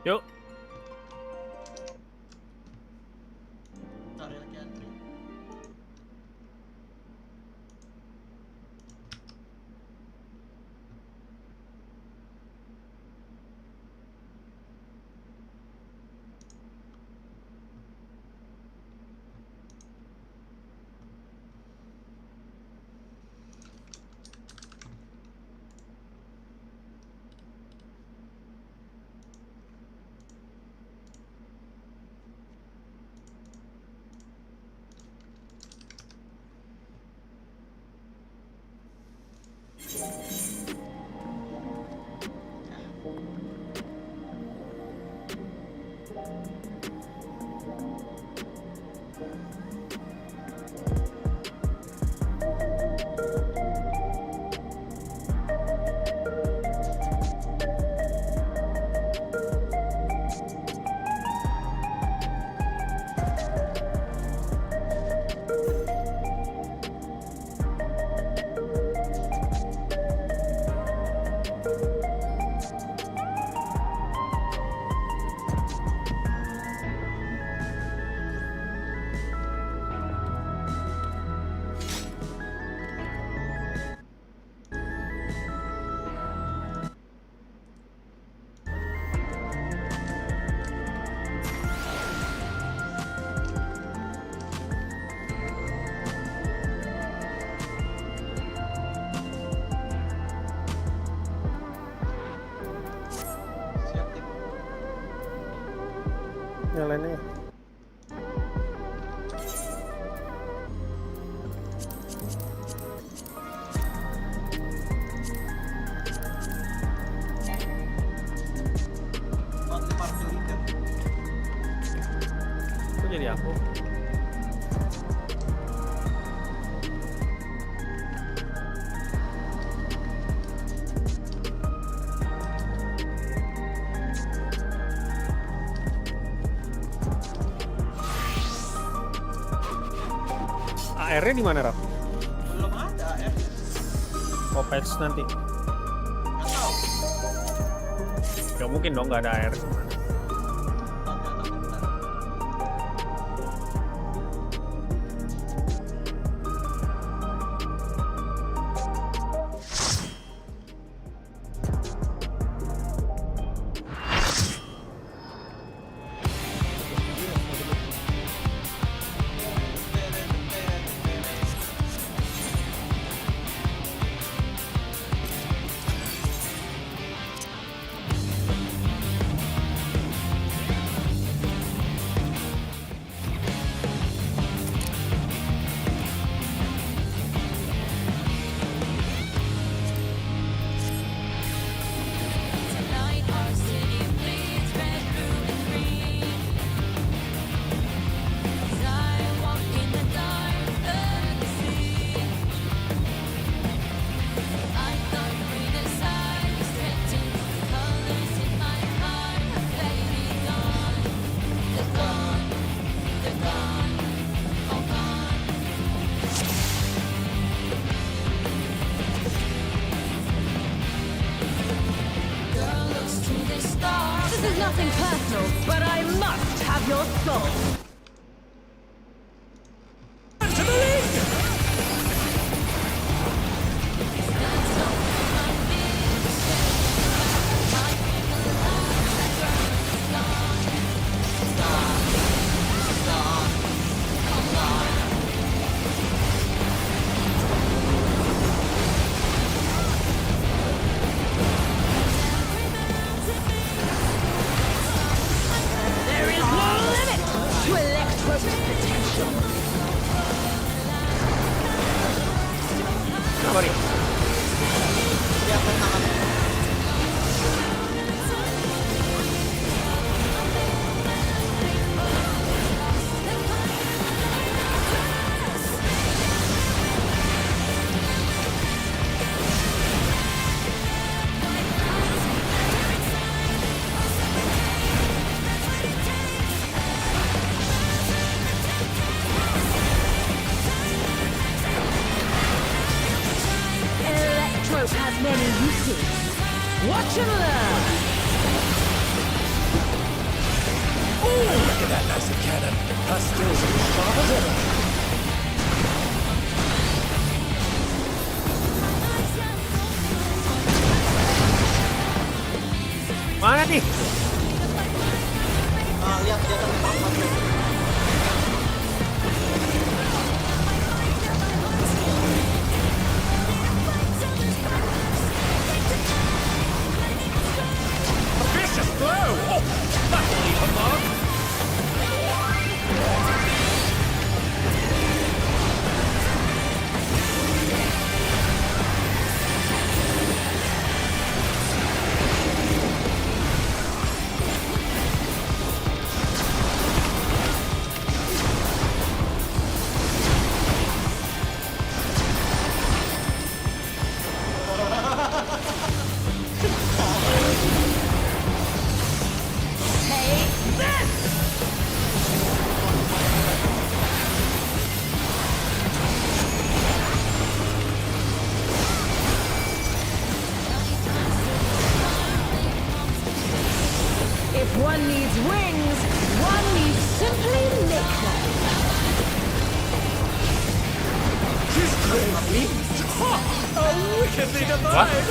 Yuk. Cari lagi antri. Siap tim. Nyalainnya. Monthly party leader. Kok jadi aku? AR-nya di mana, Raf? Belum ada ya. Oh, patch nanti. Nggak tahu. Gak mungkin dong nggak ada AR. Nggak tahu bentar. Tonight our city bleeds red, blue and green. As I walk in the dark of the sea, I thought greener side was drifting. The colors in my heart are fading gone. They're gone, they're gone, all gone. Girl looks to the stars. This is nothing personal, but I must have your soul. There is no limit to Electro's potential. Sorry. Ya, pertama. Electro has many uses. Watch and learn. As a cannon, her skills are sharp as ever. Mana nih? Lihat di atas papan. Vicious blow! Oh, that'll leave a mark. Take this! If one needs wings, one needs simply lick them. She's crazy. Ha! Oh, wickedly divine.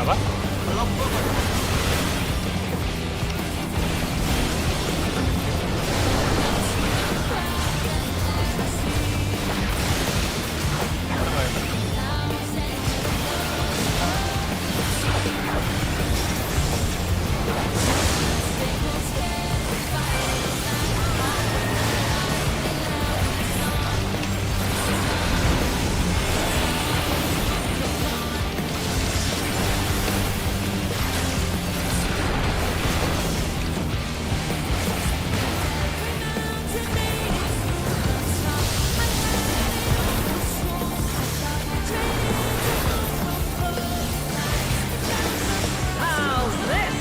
Apa? How's this?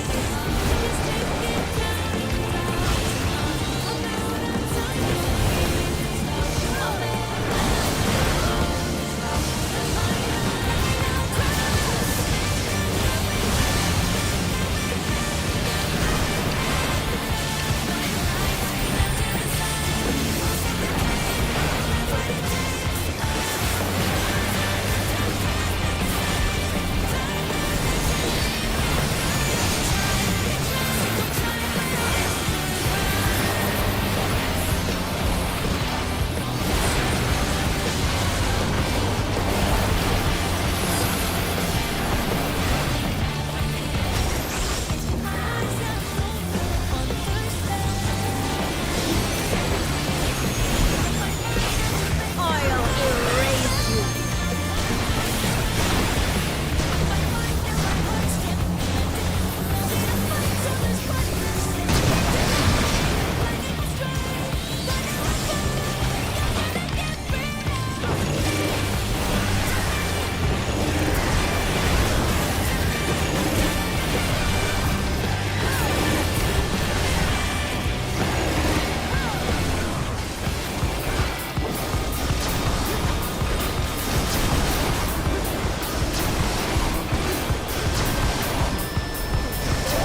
I'll erase you.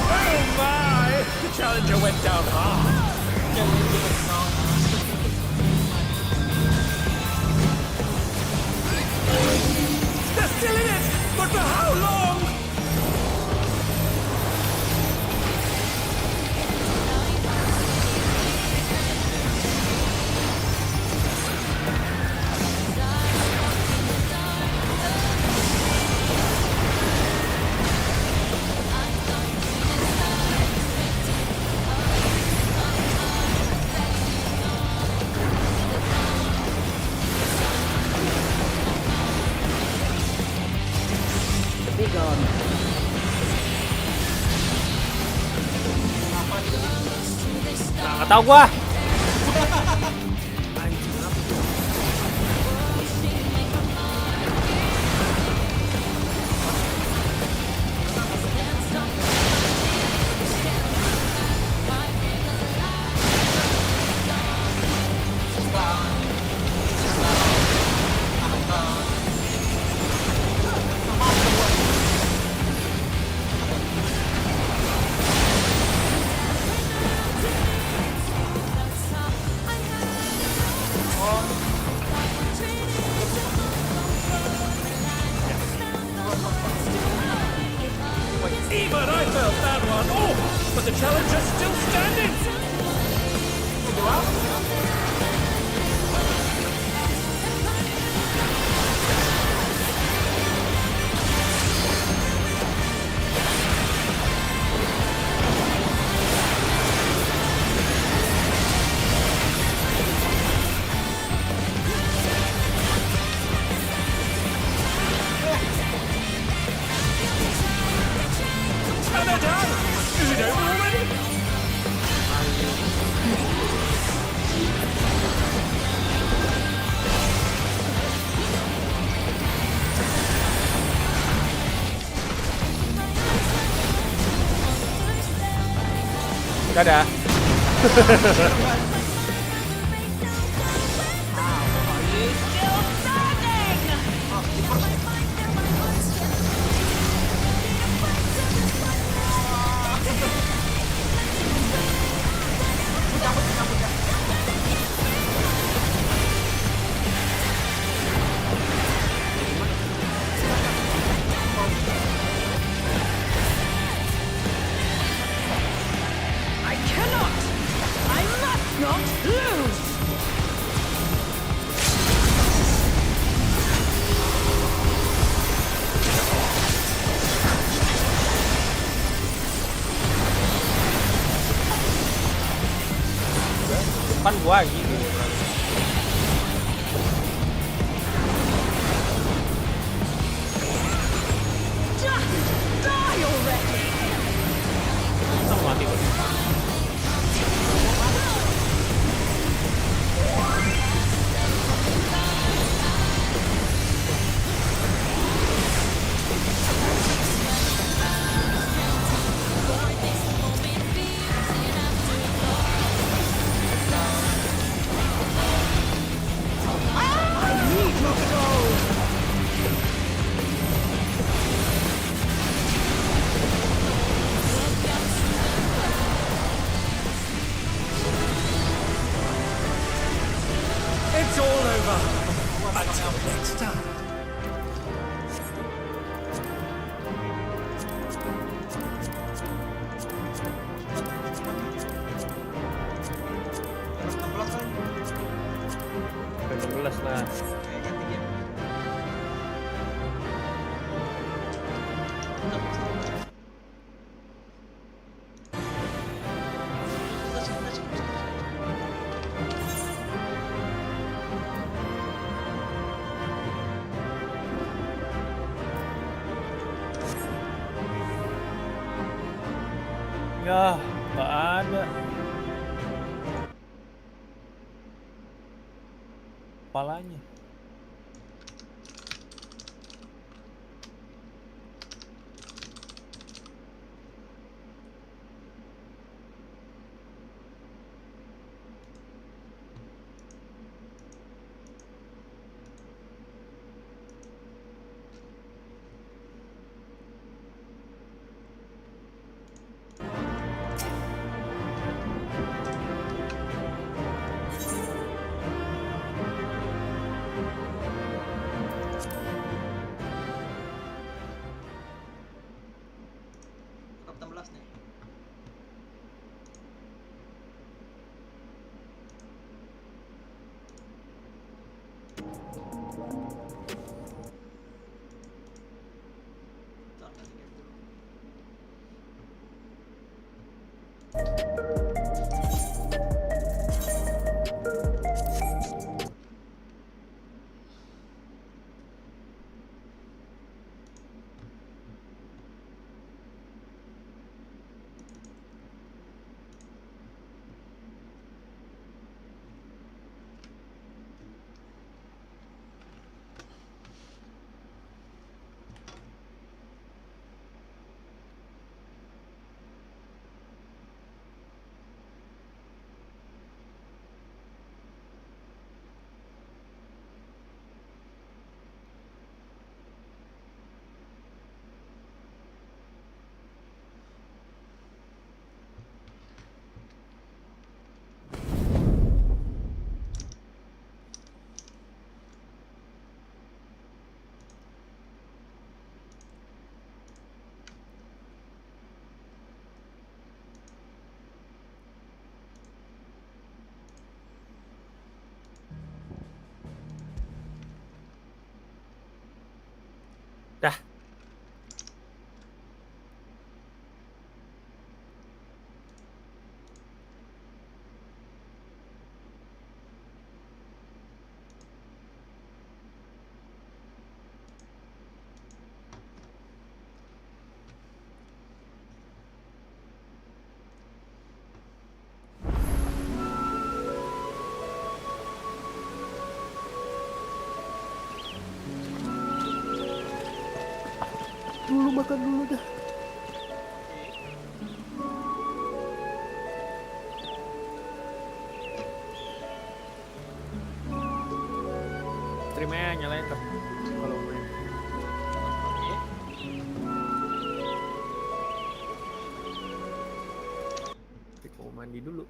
Oh my! The challenger went down hard. They're still in it, but for how long? Be gone. Nah, nggak tahu gua. but the challenger's still standing. Hammer down! Is it over already? Dadah. Still standing! I cannot! I must not lose! Depan gua gitu. Just die already! Langsung mati gua. I need your soul! It's all over. Until next time. Terus 16 kan? 16 lah. Kayak ganti game. Ya, nggak ada. Kepalanya. Buka 16 nih. Bentar, ganti game dulu. Dah. Dulu makan dulu dah. Streamnya nyalain tuh. Kalau main. Oke. Tapi mau mandi dulu.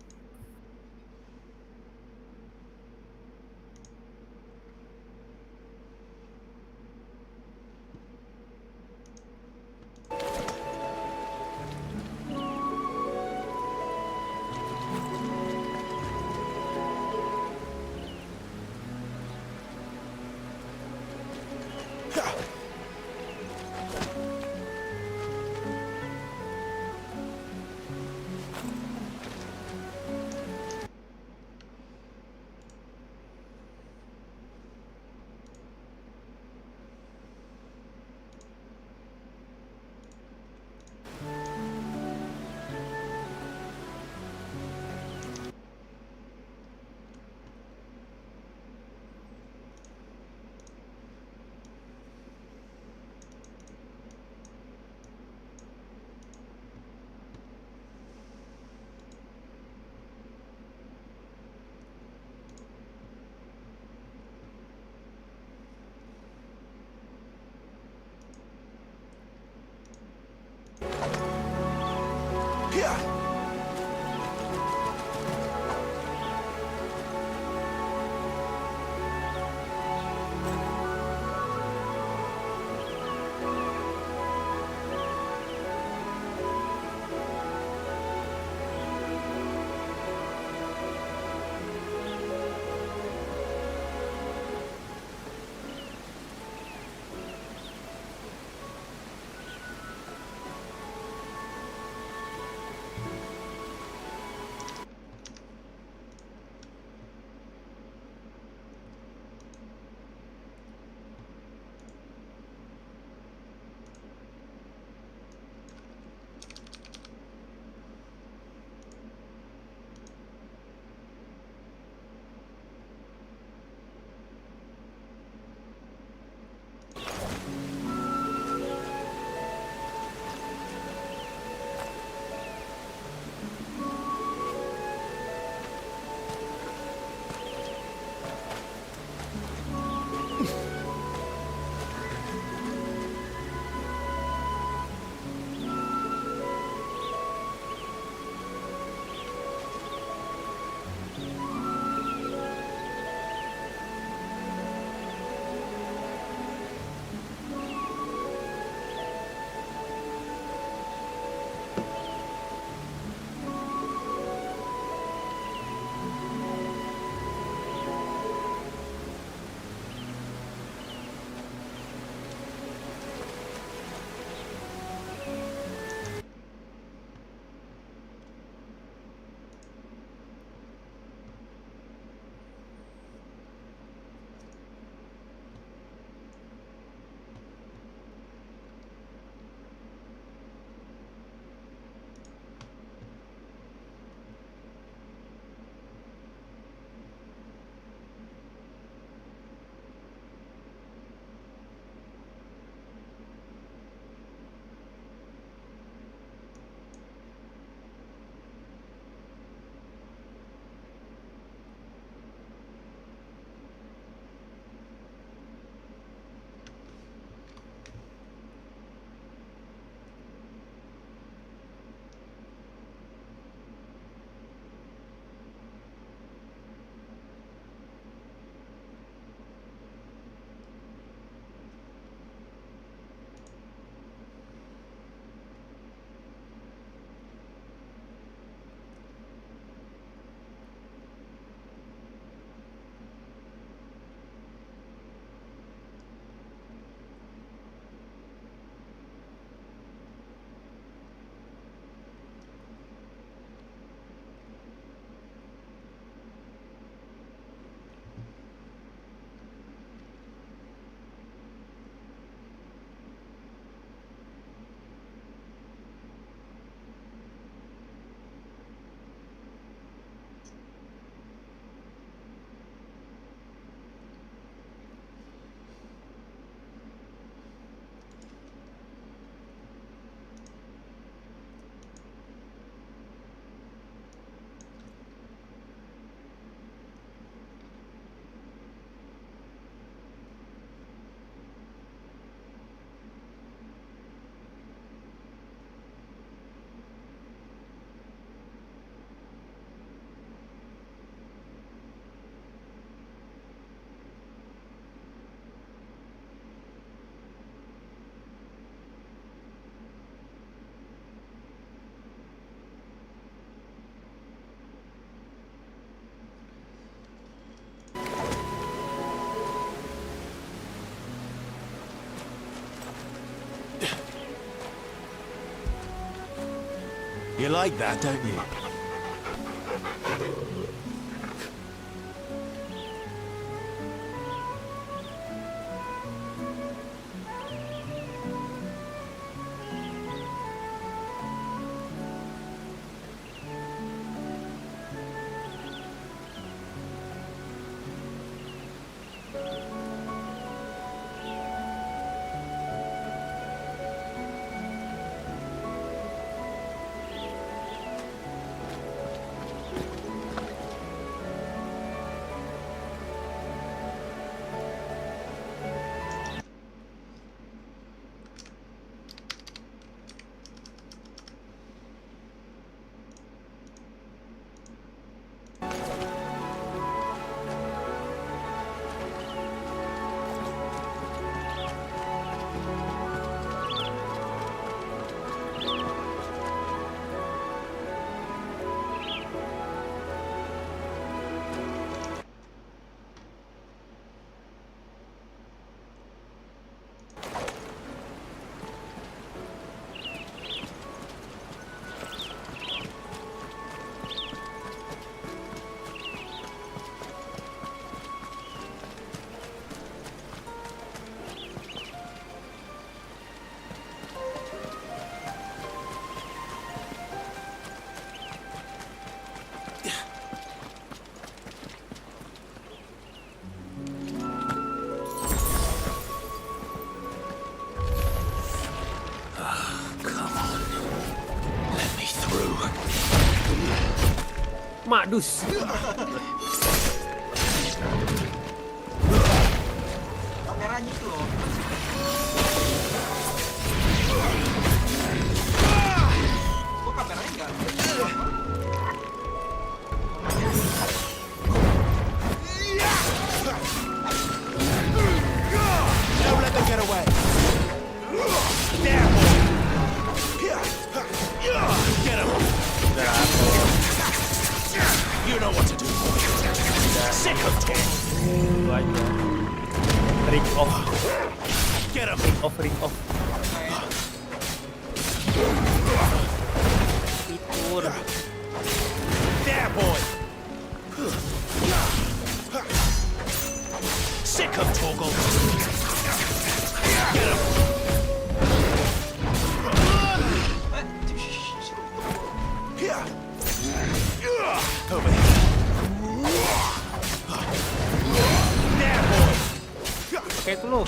You like that, don't you? Madus. Kameranya itu loh. Kok kameranya enggak? Don't let them get away. There, boy. Get him. You know what to do. Sick of talk. Itu aja. Ring off. Get him. Ring off. Tidur. There, boy. Sick of Toggle. Get him. Over here. There, boy. Oke itu lo.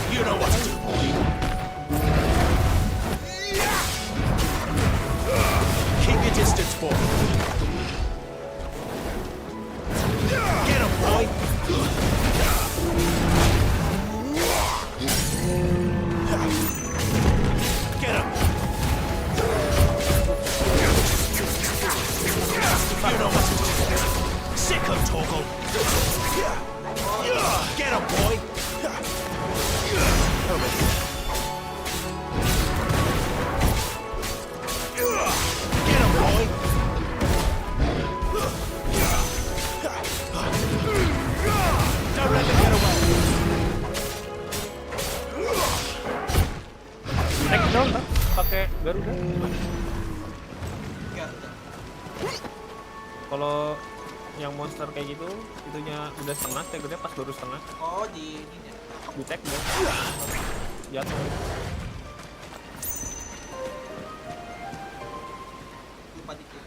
You know what to do, boy. Keep your distance, boy. Get him, boy. Get him. You know what to do. Sick of Toggle. Get him, boy. Over here. Get him, boy. Don't let them get away. Take down kan? Pakai Garuda. Kalau yang monster kayak gitu, itunya udah setengah, taggernya pas baru setengah, Oh, di ini ya. di tag deh. Jatuh. Lupa dikit.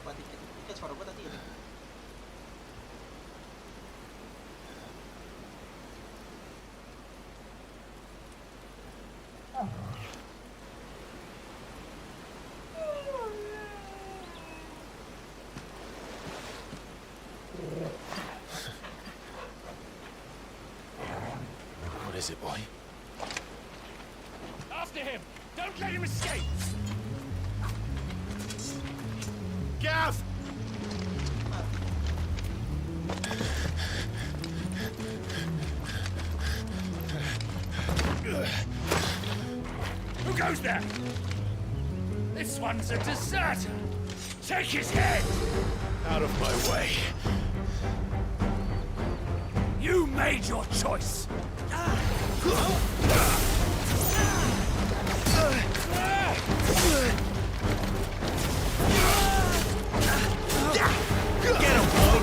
Lupa dikit. Ini kan suara gua tadi ya. What is it, boy? After him! Don't let him escape! Gav! Who goes there? This one's a deserter! Take his head! Out of my way. You made your choice. Get him, boy!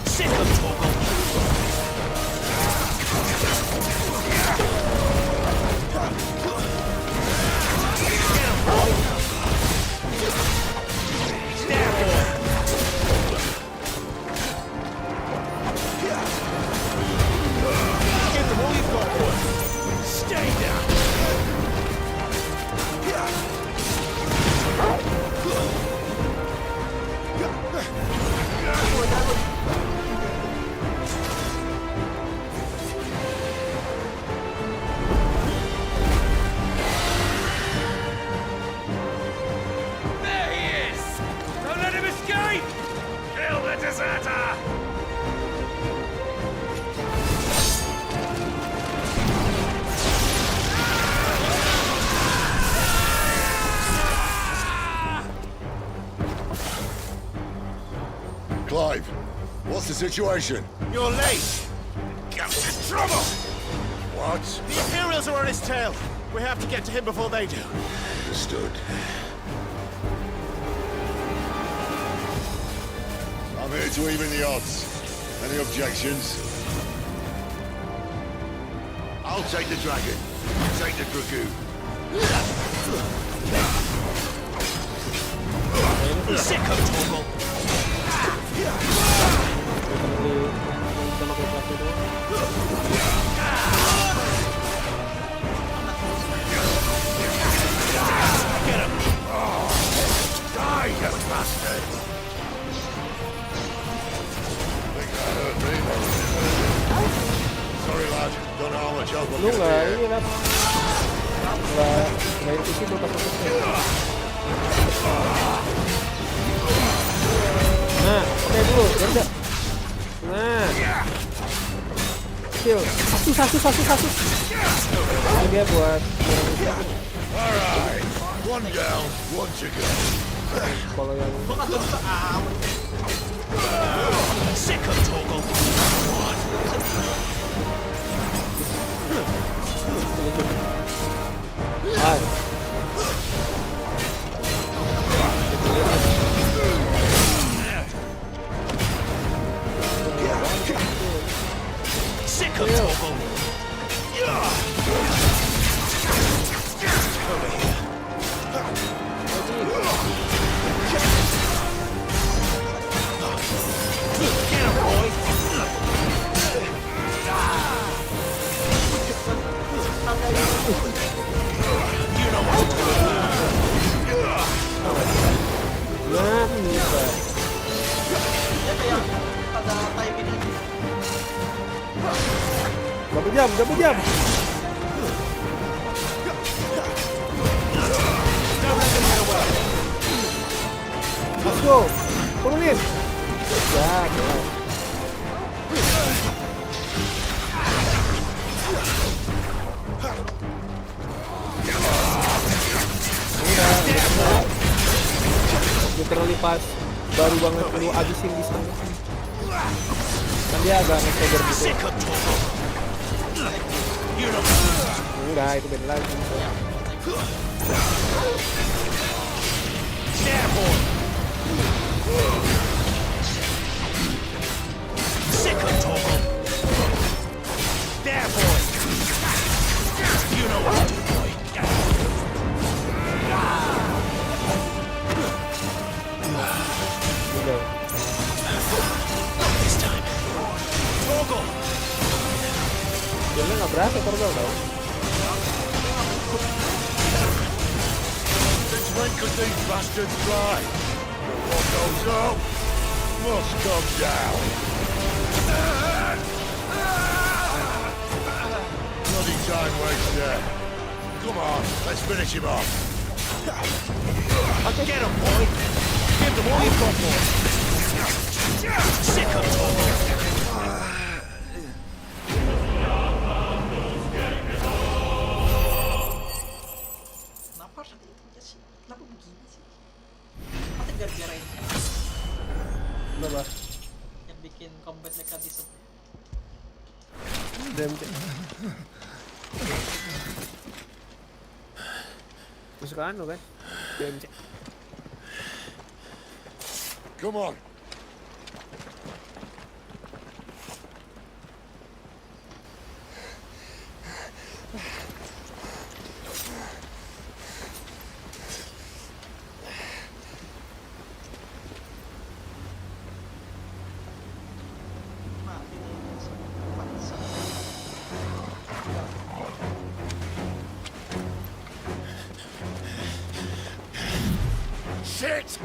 Sick of Torgal! There he is! Don't let him escape! Kill the deserter! Clive, what's the situation? You're late! Ghost in trouble! What? The Imperials are on his tail! We have to get to him before they do. Understood. I'm here to even the odds. Any objections? I'll take the dragon. You take the dragoon. Sick of Torgal! Get him! Die, you bastard! Think that hurt me? Sorry, lad. Don't know how much help I'm Lu gonna nggak be ini kan? Nggak itu sih bakal Nah, oke dulu, kerja. Nah, kill. Satu. Ini dia buat Alright. One down, one to go. kalau yang Gua kagak bisa Sick of Torgal! Sick of Torgal! Over here. Get him, boy! You know what to do. nah bisa. ya kayak pada time ini. Berapa jam? Let's go. Turunin. Ya, literally pas baru banget lu abisin di sana kan dia agak nge-trigger gitu. Sick of Torgal! You know what to do. Enggak, itu beda lagi. There, boy! Sick of Torgal! There, boy! You know what to do, boy! Udah. Not this time. Torgal! Dia nggak berasa Torgal tau. Since when could these bastards fly? But what goes up must come down. Bloody time waster. Come on, let's finish him off. Get him, boy! Give them all you've got, boy! Sick of Torgal! Kenapa rasanya sih? Kenapa begini sih? BMC. Kesukaan lo kan? BMC. Come on. Mati na yun sa pansa. Shit!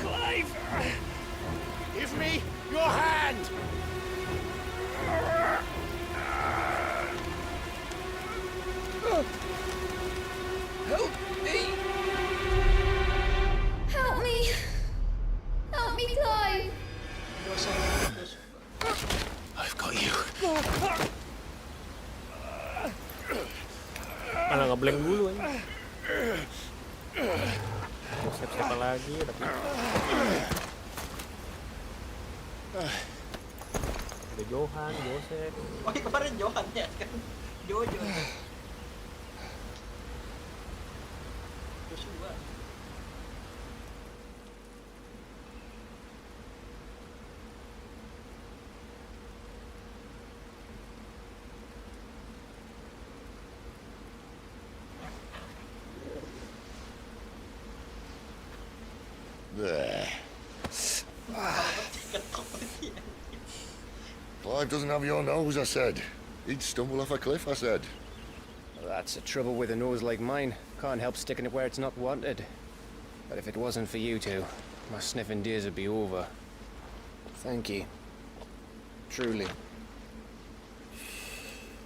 Clive! Give me your hand! Help me! Help me, Clive! I've got you. Malah ngeblank dulu aja. Siapa lagi tapi ada Johan, Joseph. Oh, kemarin Johan ya kan? Jojo. Joshua. There. Clive doesn't have your nose, I said. He'd stumble off a cliff, I said. Well, that's the trouble with a nose like mine. Can't help sticking it where it's not wanted. But if it wasn't for you two, my sniffing days would be over. Thank you. Truly.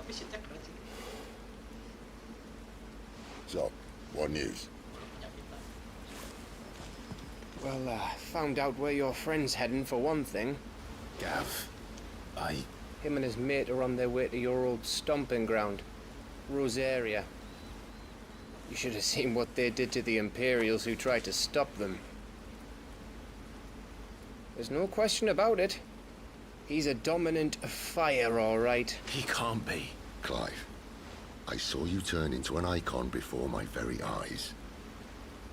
Tapi si Tek keren sih. So, what news? Punya kita. Well, found out where your friend's heading for one thing. Gav, Him and his mate are on their way to your old stomping ground, Rosaria. You should have seen what they did to the Imperials who tried to stop them. There's no question about it. He's a dominant of fire, all right. He can't be. Clive, I saw you turn into an icon before my very eyes.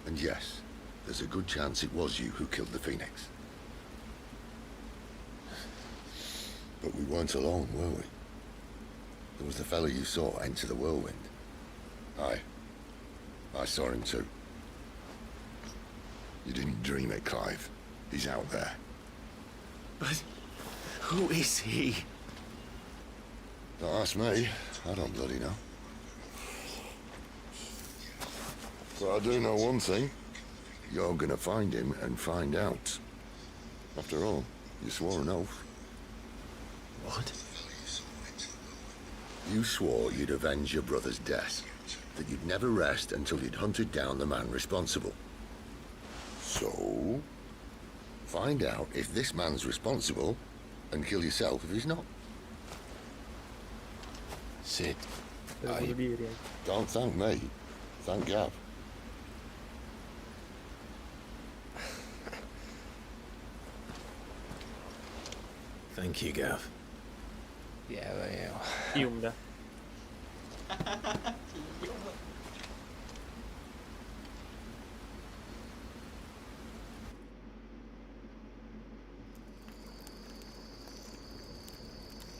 And yes, there's a good chance it was you who killed the Phoenix. But we weren't alone, were we? There was the fellow you saw enter the whirlwind. I saw him too. You didn't dream it, Clive. He's out there. But who is he? Don't ask me. I don't bloody know. But I do know one thing. You're gonna find him and find out. After all, you swore an oath. What? You swore you'd avenge your brother's death, that you'd never rest until you'd hunted down the man responsible. So, find out if this man's responsible, and kill yourself if he's not. Sid, Bunuh diri aja. Don't thank me. Thank Gav. thank you, Gav. Yeah, well, yeah. Cium dah.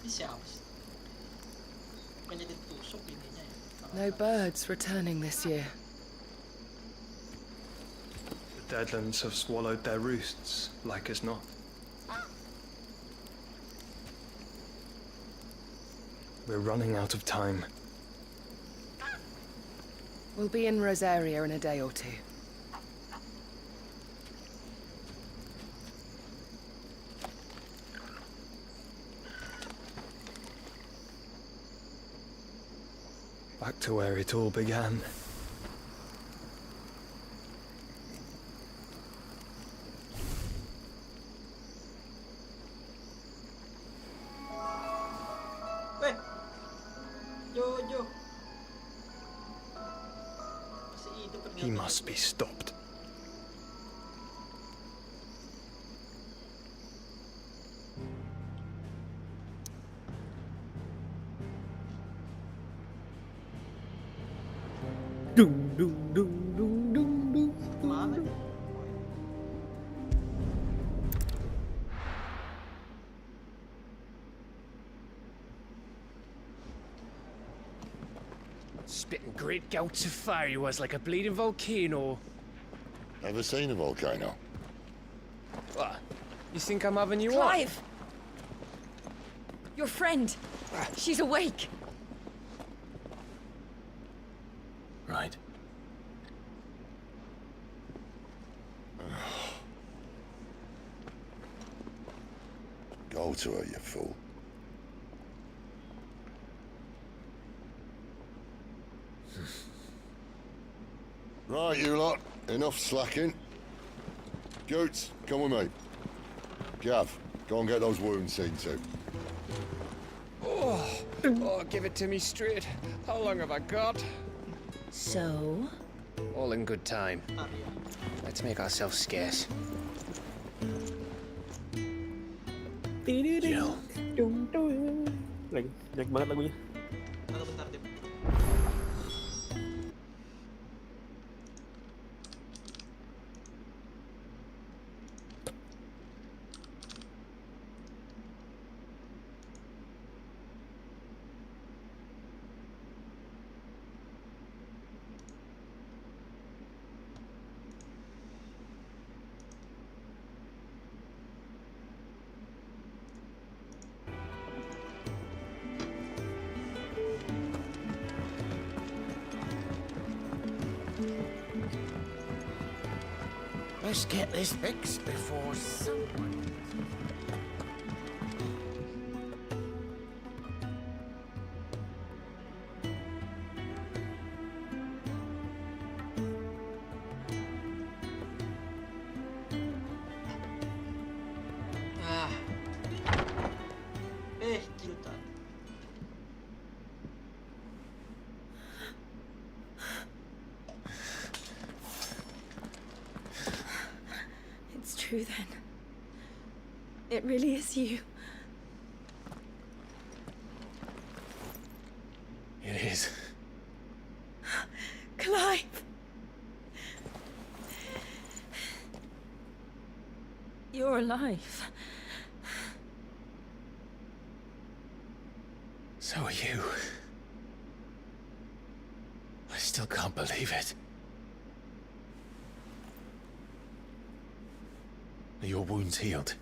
Ini siapa sih? Bukannya ditusuk ininya ya? No birds returning this year. The Deadlands have swallowed their roosts, like as not. We're running out of time. We'll be in Rosaria in a day or two. Back to where it all began. Weh! Jojo! Kasi ito pa rin He must be stopped. Dung dung dung dung dung dung. Mana? Spitting great gouts of fire he was, like a bleeding volcano. Ever seen a volcano? What? You think I'm having you on? Clive! Your friend. She's awake. Right. Go to her, you fool. Right, you lot. Enough slacking. Goots, come with me. Gav, go and get those wounds seen to. Oh, give it to me straight. How long have I got? So? All in good time. Arya. Let's make ourselves scarce. Jill. Dung dung. Lagi, jelek banget lagunya. Tunggu bentar, Dim. Let's get this fixed before someone... Ah. Kiltan. It's true then. It really is you. It is. Clive! You're alive. So are you. I still can't believe it. Are your wounds healed?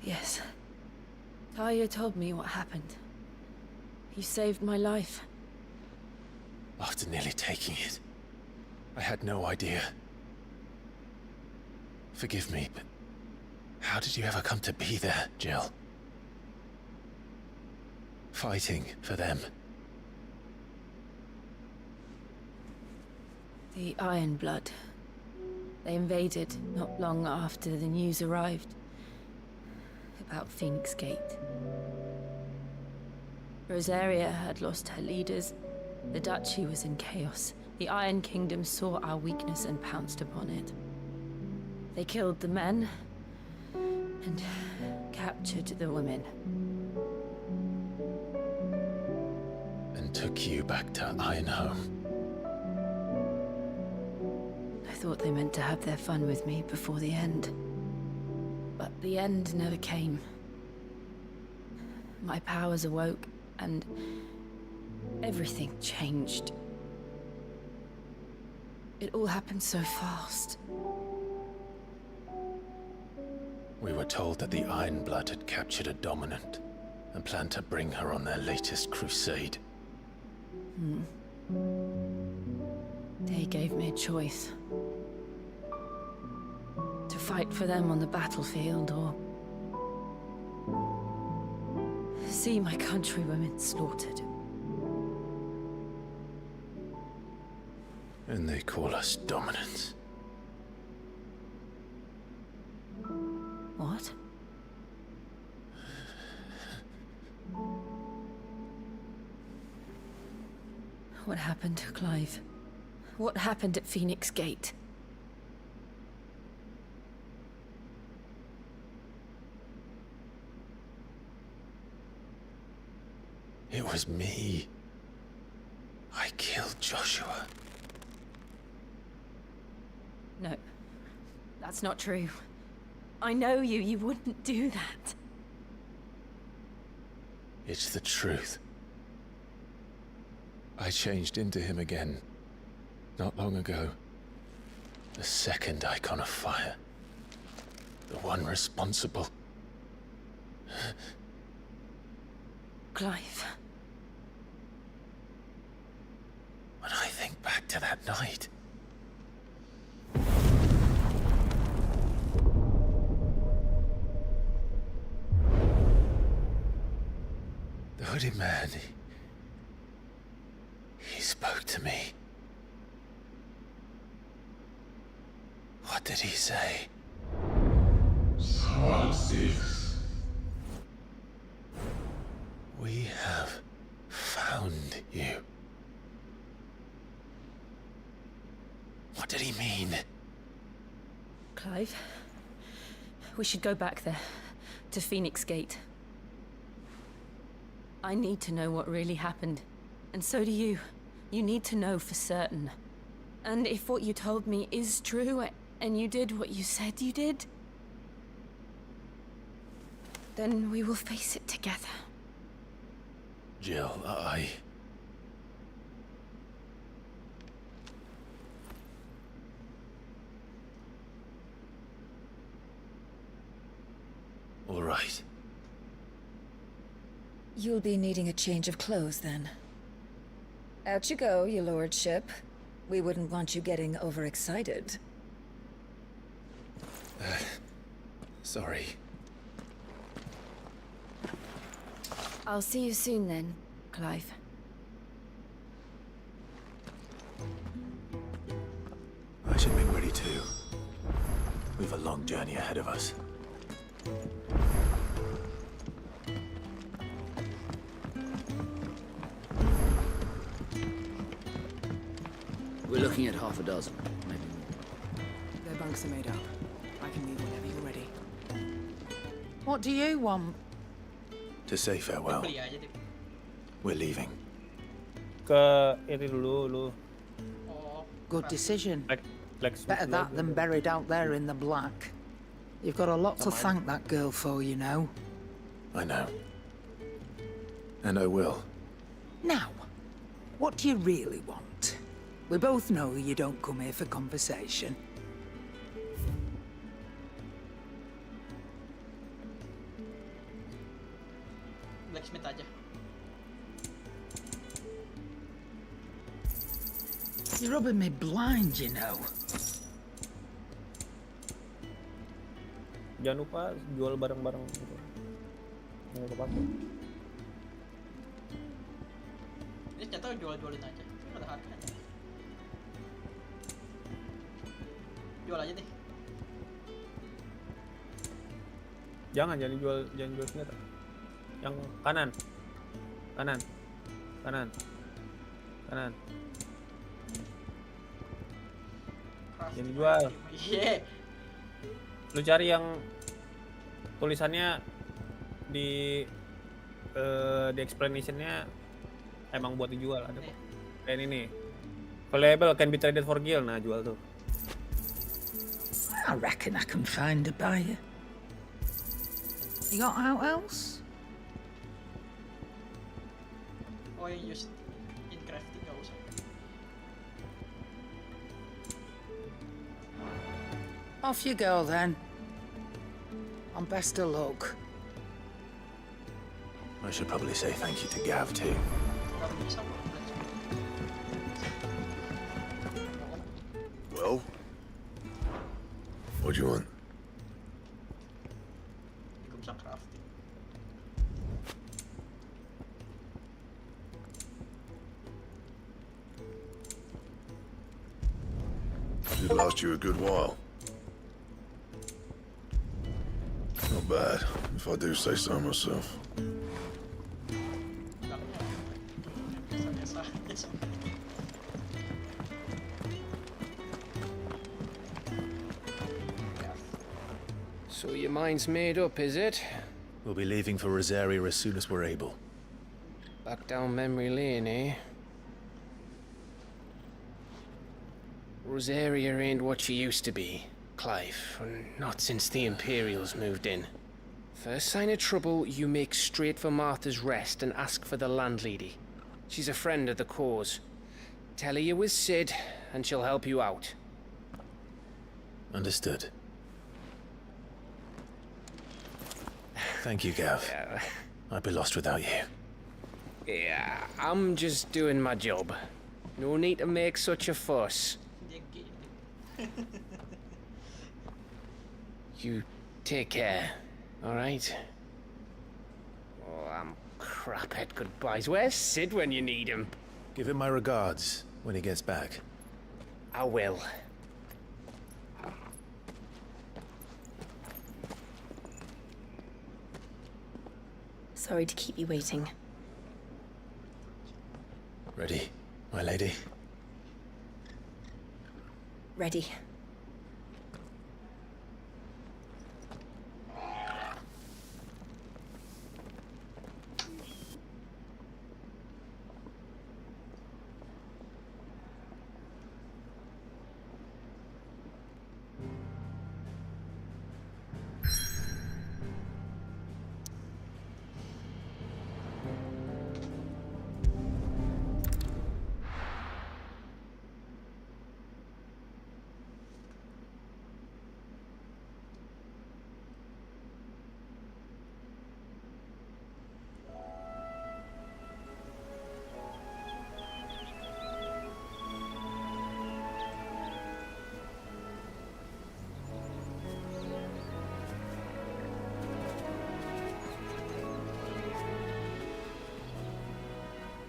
Yes. Talia told me what happened. You saved my life. After nearly taking it, I had no idea. Forgive me, but how did you ever come to be there, Jill? Fighting for them. The Iron Blood. They invaded not long after the news arrived about Phoenix Gate. Rosaria had lost her leaders. The Duchy was in chaos. The Iron Kingdom saw our weakness and pounced upon it. They killed the men and captured the women. And took you back to Ironhome. I thought they meant to have their fun with me before the end. But the end never came. My powers awoke, and everything changed. It all happened so fast. We were told that the Iron Blood had captured a dominant and planned to bring her on their latest crusade. They gave me a choice. To fight for them on the battlefield, or see my countrywomen slaughtered. And they call us dominants. What? What happened to Clive? What happened at Phoenix Gate? It was me. I killed Joshua. No, that's not true. I know you. You wouldn't do that. It's the truth. I changed into him again, not long ago. The second icon of fire. The one responsible. Clive. When I think back to that night... The hooded man, he spoke to me. What did he say? We have found you. What did he mean? Clive, we should go back there, to Phoenix Gate. I need to know what really happened. And so do you. You need to know for certain. And if what you told me is true, and you did what you said you did, then we will face it together. Jill, all right. You'll be needing a change of clothes, then. Out you go, your lordship. We wouldn't want you getting overexcited. Sorry. I'll see you soon then, Clive. I should make ready too. We've a long journey ahead of us. We're looking at half a dozen, maybe more. Their bunks are made up. I can leave whenever you're ready. What do you want? To say farewell. Beli aja deh. We're leaving. Ke ini dulu, lu. Oh, Good decision. Like Better that than buried out there in the black. You've got a lot to thank that girl for, you know. I know. And I will. Now, what do you really want? We both know you don't come here for conversation. blacksmith aja. You're rubbing me blind, you know. Jangan lupa jual barang-barang gitu. Yang kepake. Ini ternyata jual-jualin aja. Ada harganya. Jual aja deh. Jangan jual senjata. Yang kanan. Yang dijual. Iya. Lu cari yang tulisannya di explanation-nya emang buat dijual, ada kok. Kayak ini nih. Valuable can be traded for gil. Nah, jual tuh. I reckon I can find a buyer. You got out else? Oh, yang used in crafting nggak usah. Off you go then. And best of luck. I should probably say thank you to Gav too. Kalau bisa kok blacksmith. Well? What do you want? Ini gue bisa crafting. Should last you a good while. Not bad, if I do say so myself. Biasa-biasa aja sih. So your mind's made up, is it? We'll be leaving for Rosaria as soon as we're able. Back down memory lane, eh? Rosaria ain't what she used to be, Clive. Not since the Imperials moved in. First sign of trouble, you make straight for Martha's Rest and ask for the landlady. She's a friend of the cause. Tell her you was Sid, and she'll help you out. Understood. Thank you, Gav. I'd be lost without you. Yeah, I'm just doing my job. No need to make such a fuss. Dia gay. You take care, alright? Oh, I'm crap at goodbyes. Where's Sid when you need him? Give him my regards when he gets back. I will. Sorry to keep you waiting. Ready, my lady? Ready.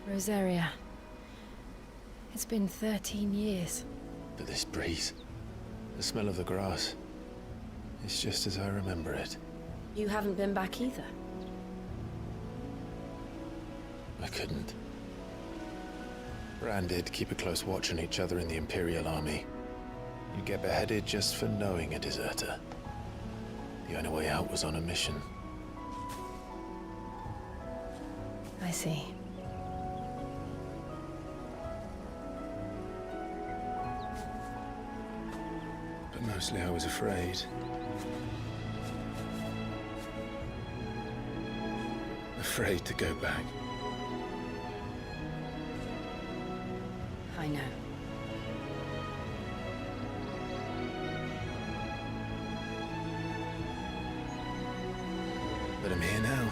Rosaria. It's been 13 years. But this breeze, the smell of the grass, it's just as I remember it. You haven't been back either. I couldn't. Bran did keep a close watch on each other in the Imperial Army. You'd get beheaded just for knowing a deserter. The only way out was on a mission. I see. But mostly I was afraid. Afraid to go back. I know. But I'm here now.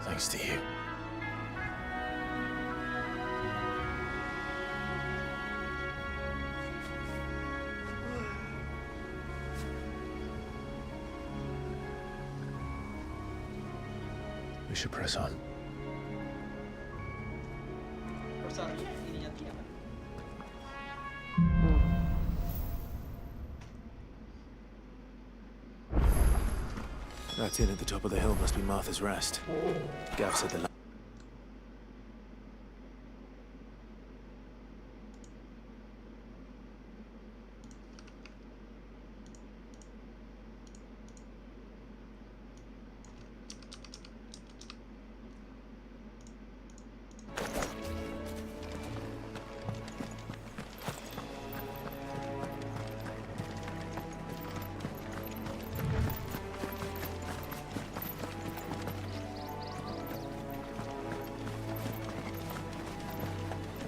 Thanks to you. We should press on. Rosaria, ininya dia kan. That inn at the top of the hill must be Martha's Rest. Gav said the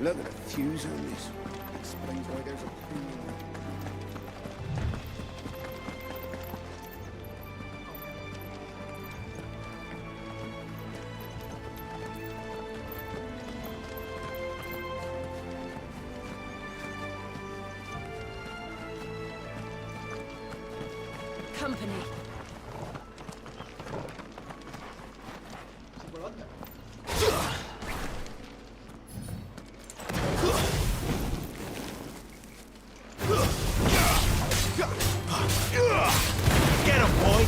Look at the fuse on this. Explains why there's a premium. company. Get him, boy!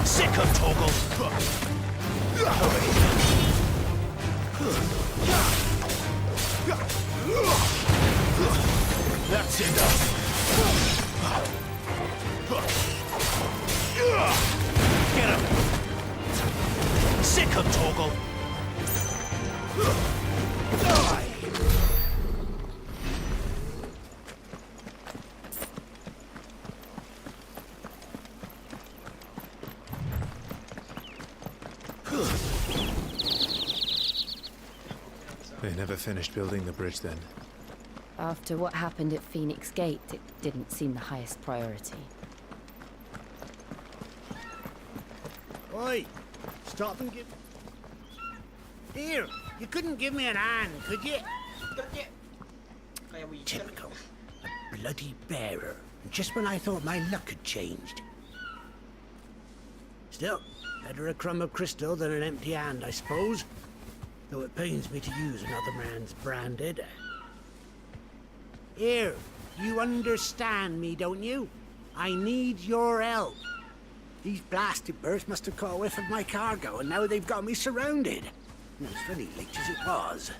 Sick of Toggle! That's enough! Get him! Sick of Toggle! Die! They never finished building the bridge then. After what happened at Phoenix Gate, it didn't seem the highest priority. Oi! Stop and give... Here! You couldn't give me an hand, could you? Typical. A bloody bearer. Just when I thought my luck had changed. Still, better a crumb of crystal than an empty hand, I suppose. Though it pains me to use another man's branded. Here, you understand me, don't you? I need your help. These blasted birds must have caught a whiff of my cargo, and now they've got me surrounded. And it's very late as it was.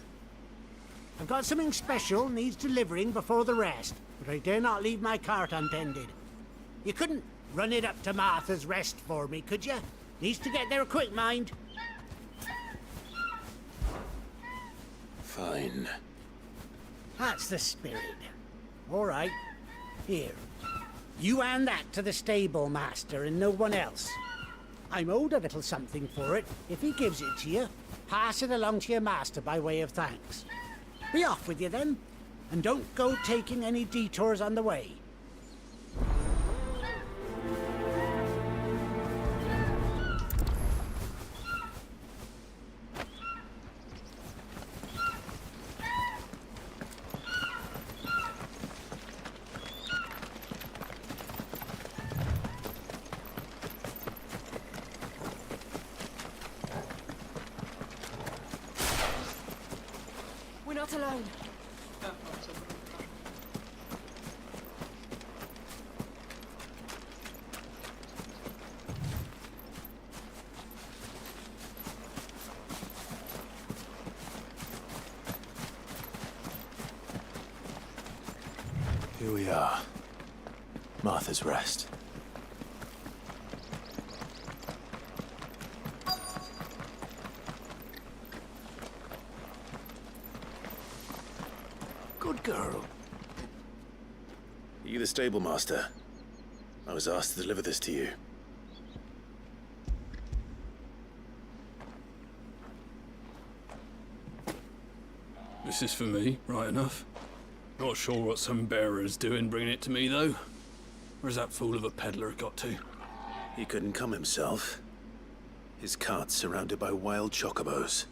I've got something special needs delivering before the rest, but I dare not leave my cart untended. You couldn't run it up to Martha's Rest for me, could you? Needs to get there quick, mind. Fine. That's the spirit. All right. Here. You hand that to the stable master and no one else. I'm owed a little something for it. If he gives it to you, pass it along to your master by way of thanks. Be off with you then, and don't go taking any detours on the way. We're not alone. Here we are. Martha's Rest. Good girl. Are you the stable master? I was asked to deliver this to you. This is for me, right enough. Not sure what some bearer's doing bringing it to me, though. Where's that fool of a peddler got to? He couldn't come himself. His cart's surrounded by wild chocobos.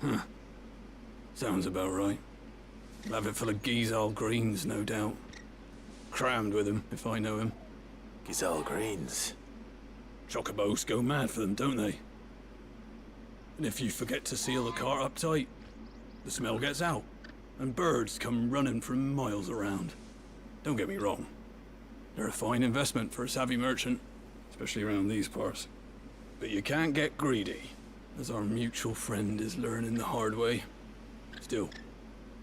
Huh. Sounds about right. He'll have it full of Gizal greens, no doubt. Crammed with him, if I know him. Gizal greens? Chocobos go mad for them, don't they? And if you forget to seal the cart up tight, the smell gets out, and birds come running from miles around. Don't get me wrong. They're a fine investment for a savvy merchant, especially around these parts. But you can't get greedy, as our mutual friend is learning the hard way. Still,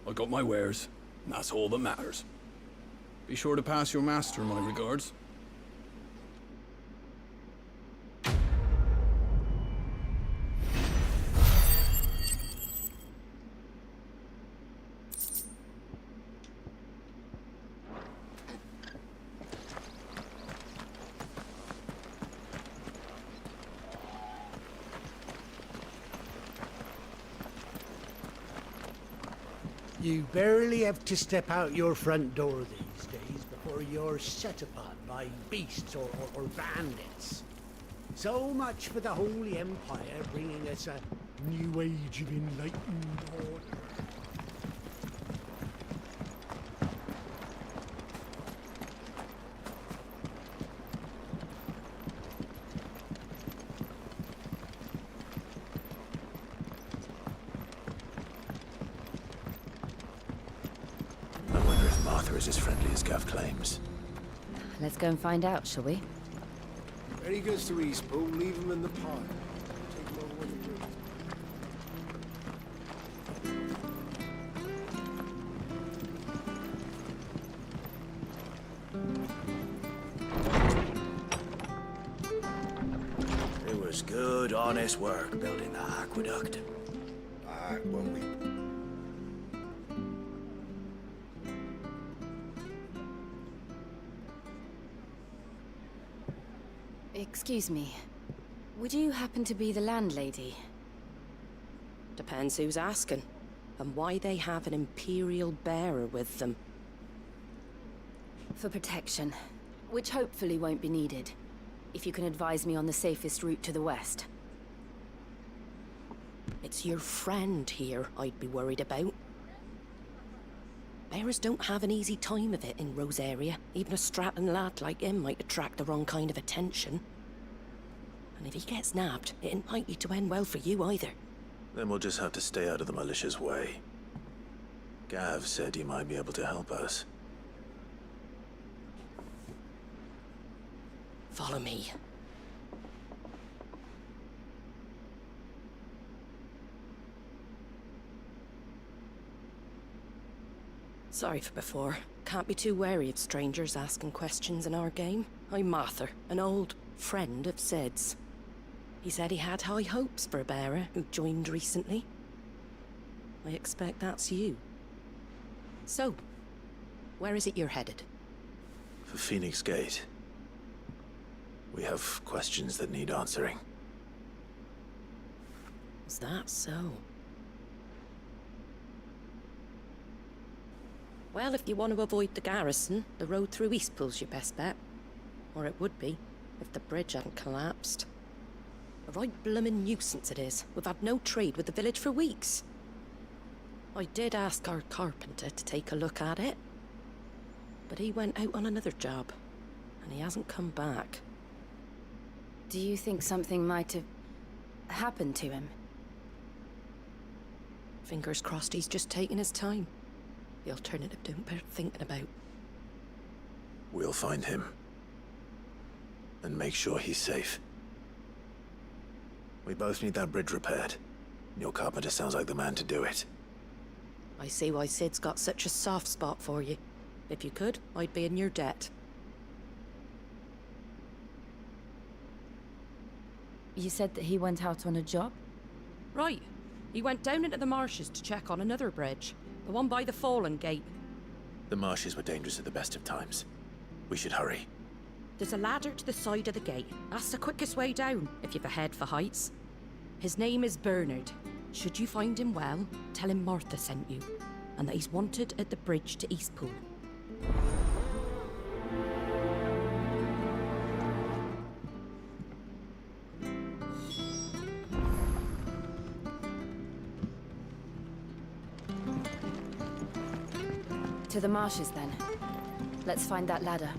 I got my wares, and that's all that matters. Be sure to pass your master my regards. You barely have to step out your front door these days before you're set upon by beasts or bandits. So much for the Holy Empire bringing us a new age of enlightened order. Reaper is as friendly as Gav claims. Let's go and find out, shall we? Where he goes to Eastpool, leave him in the pile. Take him over with the bridge. It was good, honest work building the aqueduct. When we... Excuse me. Would you happen to be the landlady? Depends who's asking, and why they have an Imperial bearer with them. For protection, which hopefully won't be needed. If you can advise me on the safest route to the west. It's your friend here I'd be worried about. Bearers don't have an easy time of it in Rose area. Even a Stratton lad like him might attract the wrong kind of attention. And if he gets nabbed, it ain't likely to end well for you either. Then we'll just have to stay out of the militia's way. Gav said he might be able to help us. Follow me. Sorry for before. Can't be too wary of strangers asking questions in our game. I'm Martha, an old friend of Sid's. He said he had high hopes for a bearer who joined recently. I expect that's you. So, where is it you're headed? For Phoenix Gate. We have questions that need answering. Is that so? Well, if you want to avoid the garrison, the road through Eastpool's your best bet. Or it would be, if the bridge hadn't collapsed. A right bloomin' nuisance it is. We've had no trade with the village for weeks. I did ask our carpenter to take a look at it. But he went out on another job, and he hasn't come back. Do you think something might have happened to him? Fingers crossed he's just taking his time. The alternative don't bear thinking about. We'll find him. And make sure he's safe. We both need that bridge repaired. Your carpenter sounds like the man to do it. I see why Sid's got such a soft spot for you. If you could, I'd be in your debt. You said that he went out on a job? Right. He went down into the marshes to check on another bridge. The one by the Fallen Gate. The marshes were dangerous at the best of times. We should hurry. There's a ladder to the side of the gate. That's the quickest way down, if you've a head for heights. His name is Bernard. Should you find him well, tell him Martha sent you, and that he's wanted at the bridge to Eastpool. To the marshes, then. Let's find that ladder.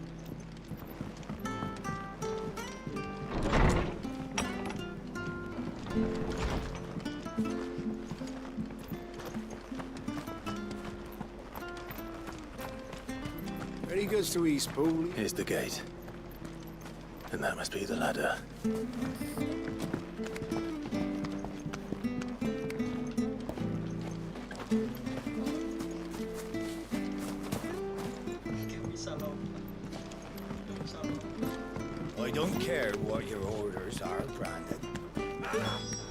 Where he goes to Eastpool. Here's the gate. And that must be the ladder. I don't care what your orders are, Brandon.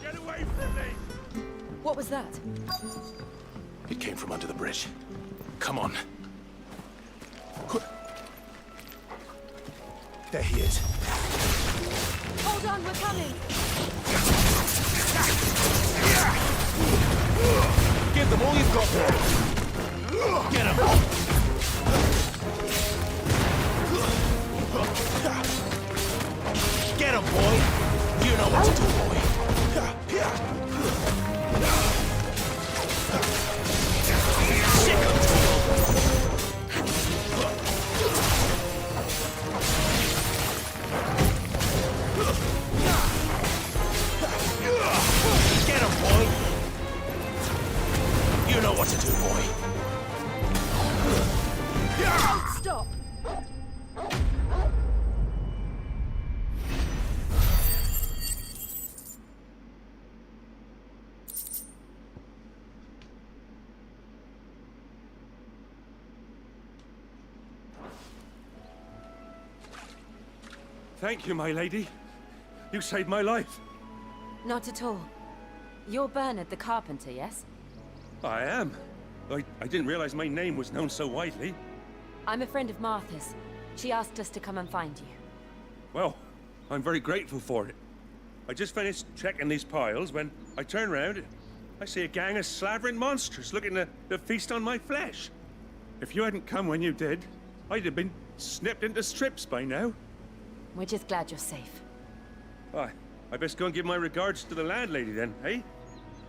Get away from me! What was that? It came from under the bridge. Come on. There he is. Hold on, we're coming! Give them all you've got, boy! Get him! Get him, boy! You know what to do, boy! Sick of Get him, boy! You know what to do, boy! Thank you, my lady. You saved my life. Not at all. You're Bernard the carpenter, yes? I am. I didn't realize my name was known so widely. I'm a friend of Martha's. She asked us to come and find you. Well, I'm very grateful for it. I just finished checking these piles when I turn round and I see a gang of slavering monsters looking to feast on my flesh. If you hadn't come when you did, I'd have been snipped into strips by now. We're just glad you're safe. I best go and give my regards to the landlady then, eh?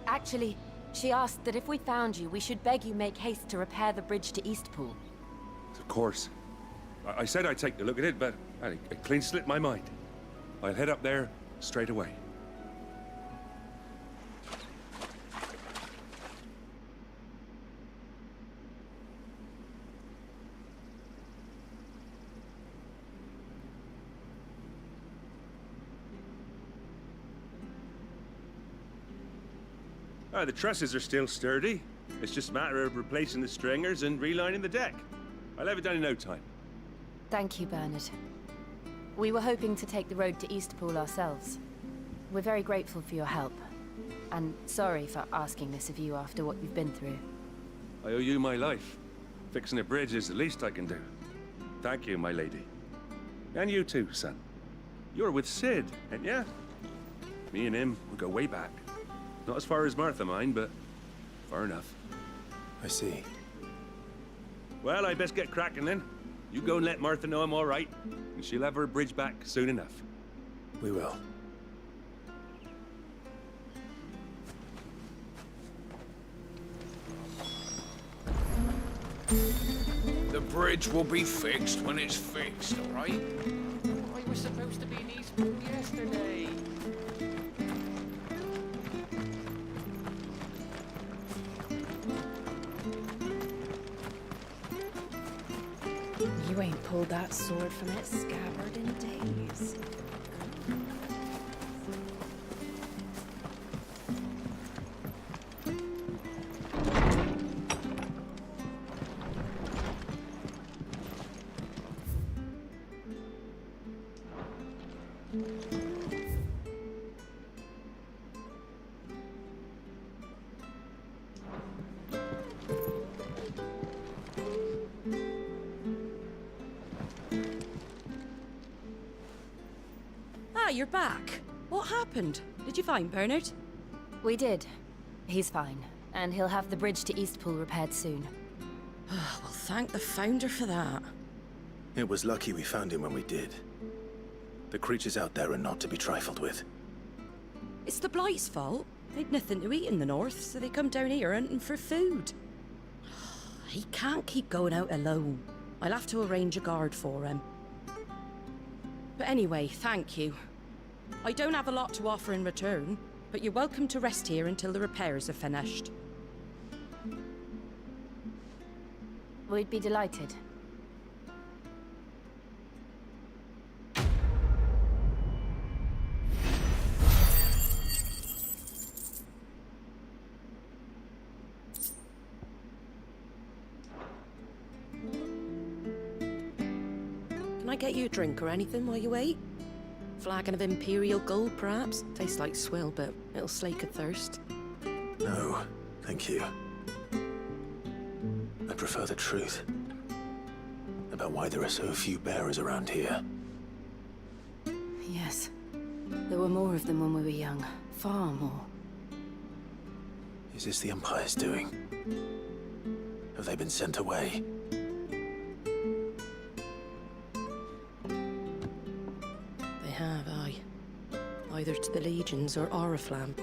Actually, she asked that if we found you, we should beg you make haste to repair the bridge to Eastpool. Of course. I said I'd take a look at it, but it clean slipped my mind. I'll head up there straight away. The trusses are still sturdy. It's just a matter of replacing the stringers and relining the deck. I'll have it done in no time. Thank you, Bernard. We were hoping to take the road to Eastpool ourselves. We're very grateful for your help. And sorry for asking this of you after what you've been through. I owe you my life. Fixing a bridge is the least I can do. Thank you, my lady. And you too, son. You're with Sid, ain't ya? Me and him, we go way back. Not as far as Martha, mind, but far enough. I see. Well, I best get cracking then. You go and let Martha know I'm all right, and she'll have her bridge back soon enough. We will. The bridge will be fixed when it's fixed, all right? I was supposed to be in Eastpool yesterday. You ain't pulled that sword from its scabbard in days. Ah, you're back. What happened? Did you find Bernard? We did. He's fine, and he'll have the bridge to Eastpool repaired soon. Well, thank the Founder for that. It was lucky we found him when we did. The creatures out there are not to be trifled with. It's the Blight's fault. They'd nothing to eat in the north, so they come down here hunting for food. He can't keep going out alone. I'll have to arrange a guard for him. But anyway, thank you. I don't have a lot to offer in return, but you're welcome to rest here until the repairs are finished. We'd be delighted. Can I get you a drink or anything while you wait? Flagon of Imperial Gold, perhaps? Tastes like swill, but it'll slake a thirst. No, thank you. I prefer the truth. About why there are so few bearers around here. Yes. There were more of them when we were young. Far more. Is this the Empire's doing? Have they been sent away? They have, aye. Either to the Legions or Oriflamme.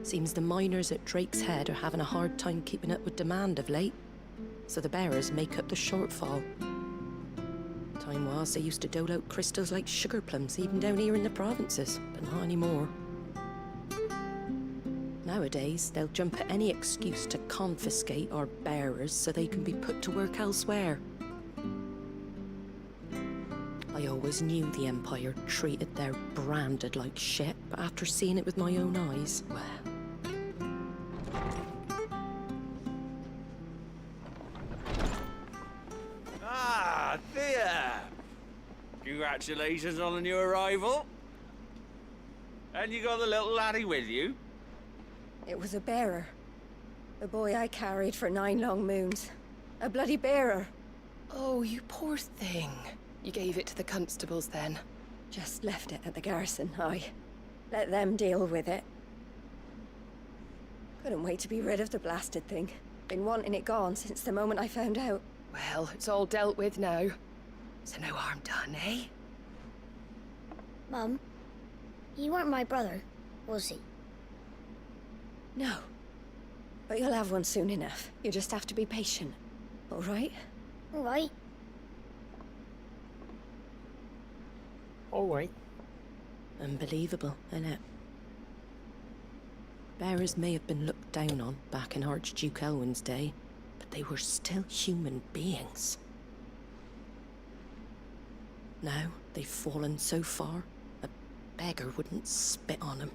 Seems the miners at Drake's Head are having a hard time keeping up with demand of late, so the bearers make up the shortfall. Time was they used to dole out crystals like sugar plums even down here in the provinces, but not anymore. Nowadays, they'll jump at any excuse to confiscate our bearers so they can be put to work elsewhere. I always knew the Empire treated their branded like shit, but after seeing it with my own eyes, well... Ah, there! Congratulations on the new arrival. And you got the little laddie with you? It was a bearer. The boy I carried for 9 long moons. A bloody bearer. Oh, you poor thing. You gave it to the constables then? Just left it at the garrison, aye. Let them deal with it. Couldn't wait to be rid of the blasted thing. Been wanting it gone since the moment I found out. Well, it's all dealt with now. So no harm done, eh? Mum, he weren't my brother, was he? No. But you'll have one soon enough. You just have to be patient. All right? All right. All right. Unbelievable, innit? Bearers may have been looked down on back in Archduke Elwin's day, but they were still human beings. Now they've fallen so far, a beggar wouldn't spit on them.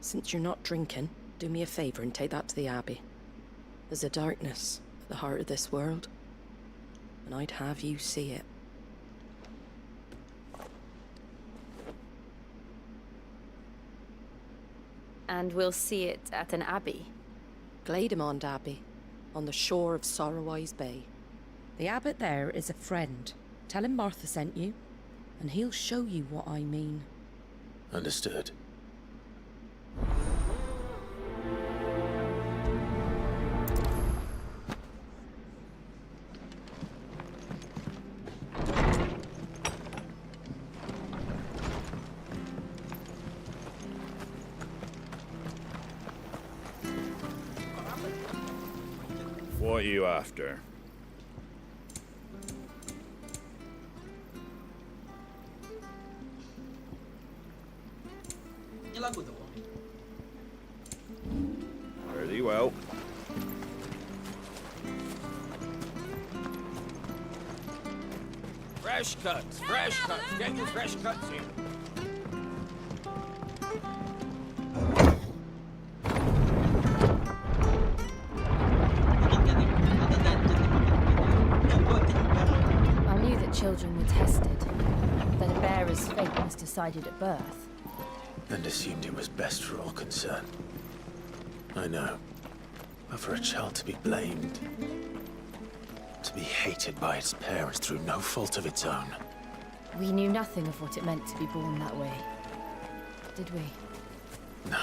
Since you're not drinking, do me a favour and take that to the Abbey. There's a darkness at the heart of this world, and I'd have you see it. And we'll see it at an abbey. Glademond Abbey, on the shore of Sorrowwise Bay. The abbot there is a friend. Tell him Martha sent you, and he'll show you what I mean. Understood. What are you after? Ini lagu tuh. Very well. Fresh cuts, get your fresh cuts in. I knew that children were tested, that a bearer's fate was decided at birth. And assumed it was best for all concerned. I know. But for a child to be blamed, to be hated by its parents through no fault of its own. We knew nothing of what it meant to be born that way, did we? No.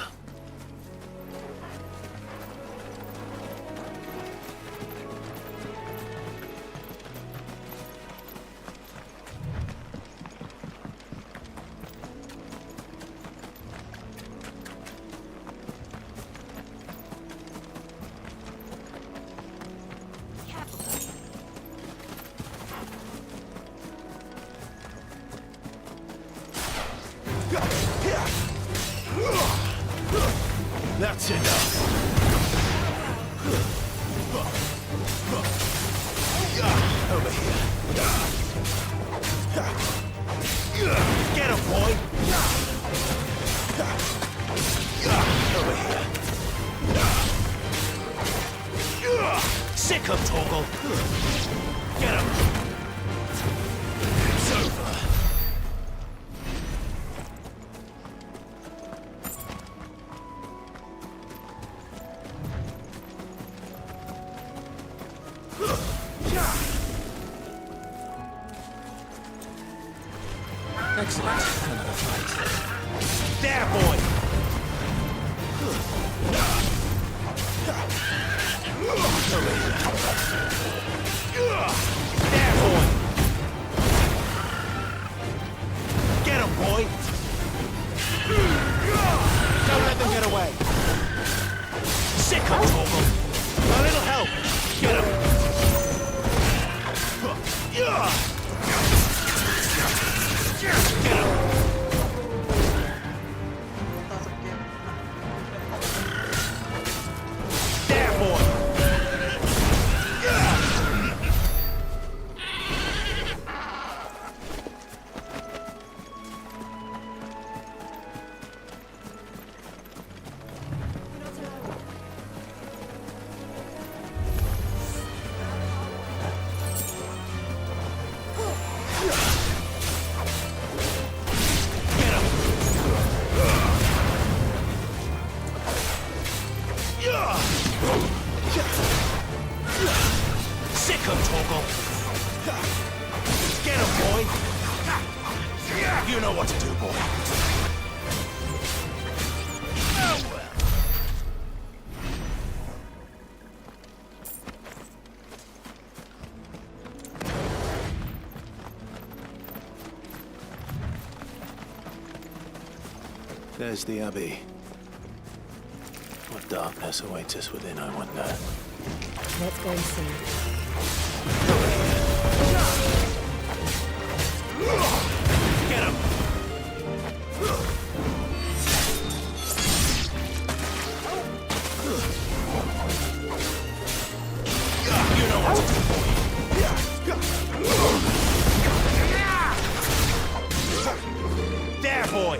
That's enough. Over here. Get him, boy. Over here. Sick him, Torgal. Get him. It's over. Excellent. Another fight. There, boy! There, boy! Get him, boy! Don't let them get away! Sick him, Torgal! A little help! Get him! Get him! There, boy! Sick of Torgal! Get him, boy! You know what to do, boy. There's the Abbey. What darkness awaits us within, I wonder. Let's go and see. Get him! You know what to do, boy. There, boy!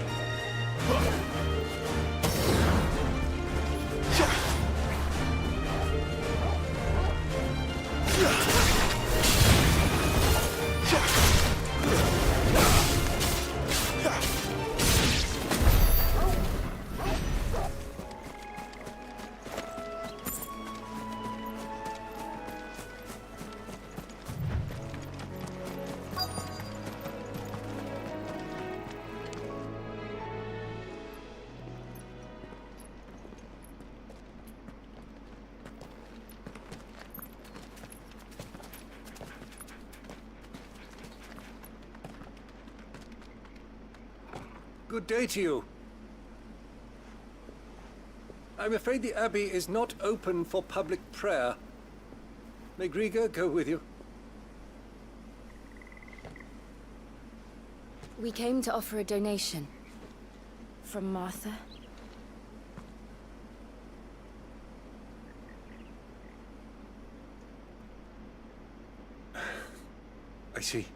Good day to you. I'm afraid the Abbey is not open for public prayer. May Grieger go with you? We came to offer a donation. From Martha. I see.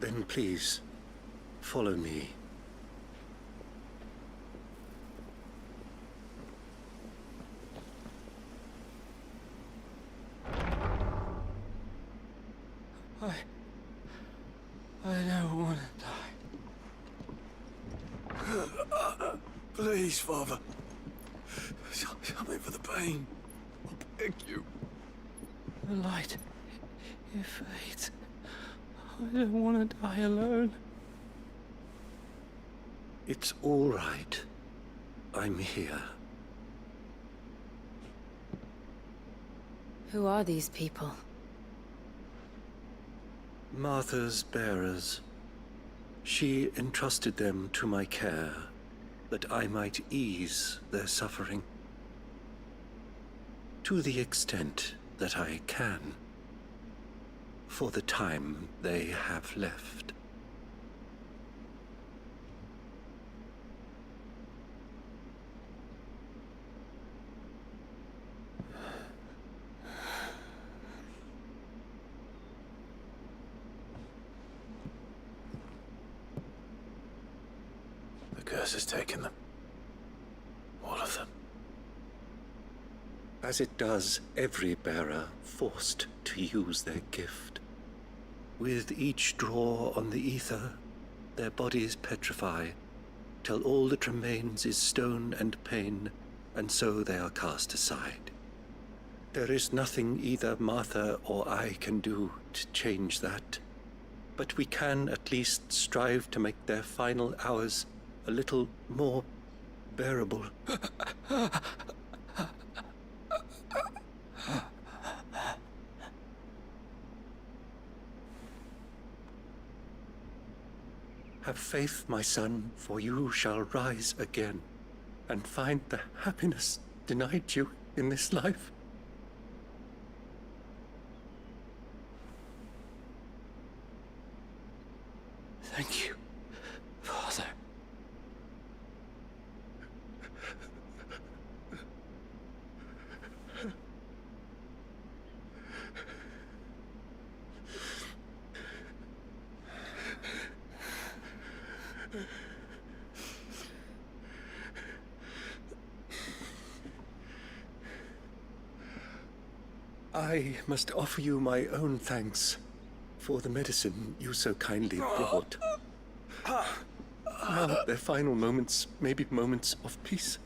Then please, follow me. I don't want to die. Please, Father. Something for the pain. I beg you. The light, it fades. I don't want to die alone. It's all right. I'm here. Who are these people? Martha's bearers. She entrusted them to my care, that I might ease their suffering. To the extent that I can. For the time they have left. The curse has taken them. All of them. As it does every bearer forced to use their gift. With each draw on the ether, their bodies petrify, till all that remains is stone and pain, and so they are cast aside. There is nothing either Martha or I can do to change that, but we can at least strive to make their final hours a little more bearable. Have faith, my son, for you shall rise again, and find the happiness denied you in this life. Thank you, Father. I must offer you my own thanks for the medicine you so kindly brought. Now their final moments may be moments of peace.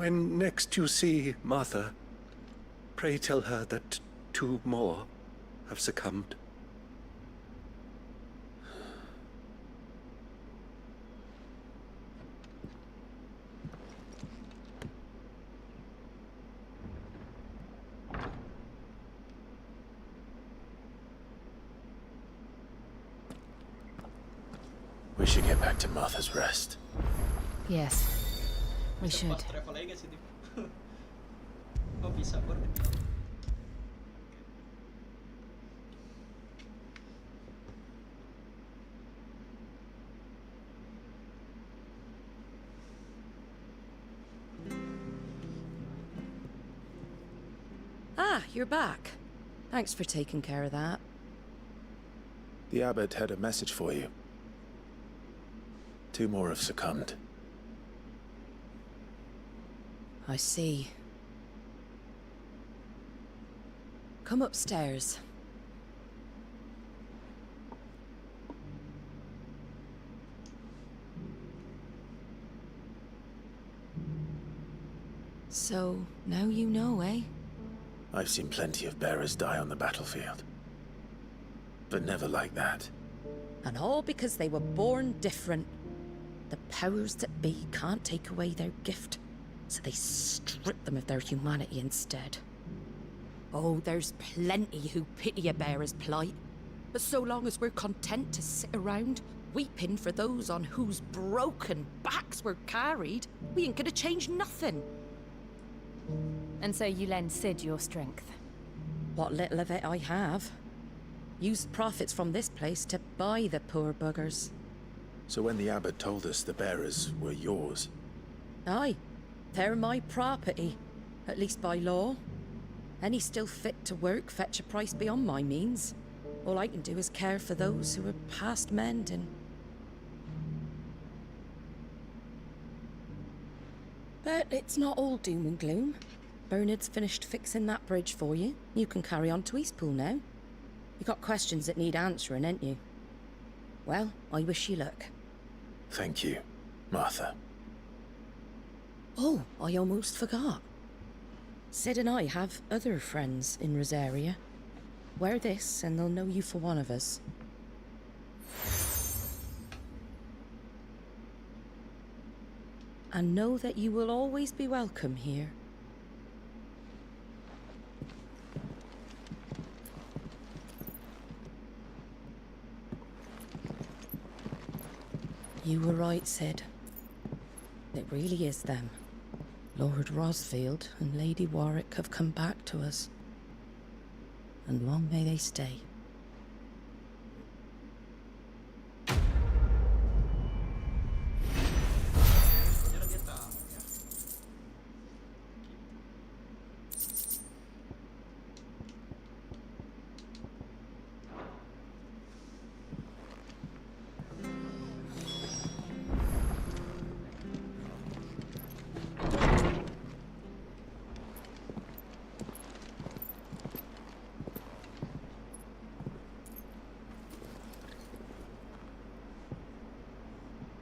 When next you see Martha, pray tell her that 2 more have succumbed. We should get back to Martha's Rest. Yes, we should. Travel aja sih, oh bisa berdua. Ah, you're back. Thanks for taking care of that. The abbot had a message for you. 2 more have succumbed. I see. Come upstairs. So, now you know, eh? I've seen plenty of bearers die on the battlefield. But never like that. And all because they were born different. The powers that be can't take away their gift, so they strip them of their humanity instead. Oh, there's plenty who pity a bearer's plight. But so long as we're content to sit around, weeping for those on whose broken backs we're carried, we ain't gonna change nothing. And so you lend Sid your strength? What little of it I have. Use profits from this place to buy the poor buggers. So when the abbot told us the bearers were yours... Aye, they're my property, at least by law. Any still fit to work fetch a price beyond my means. All I can do is care for those who are past mending. But it's not all doom and gloom. Bernard's finished fixing that bridge for you. You can carry on to Eastpool now. You got questions that need answering, ain't you? Well, I wish you luck. Thank you, Martha. Oh, I almost forgot. Sid and I have other friends in Rosaria. Wear this and they'll know you for one of us. And know that you will always be welcome here. You were right, Sid. It really is them. Lord Rosfield and Lady Warwick have come back to us. And long may they stay.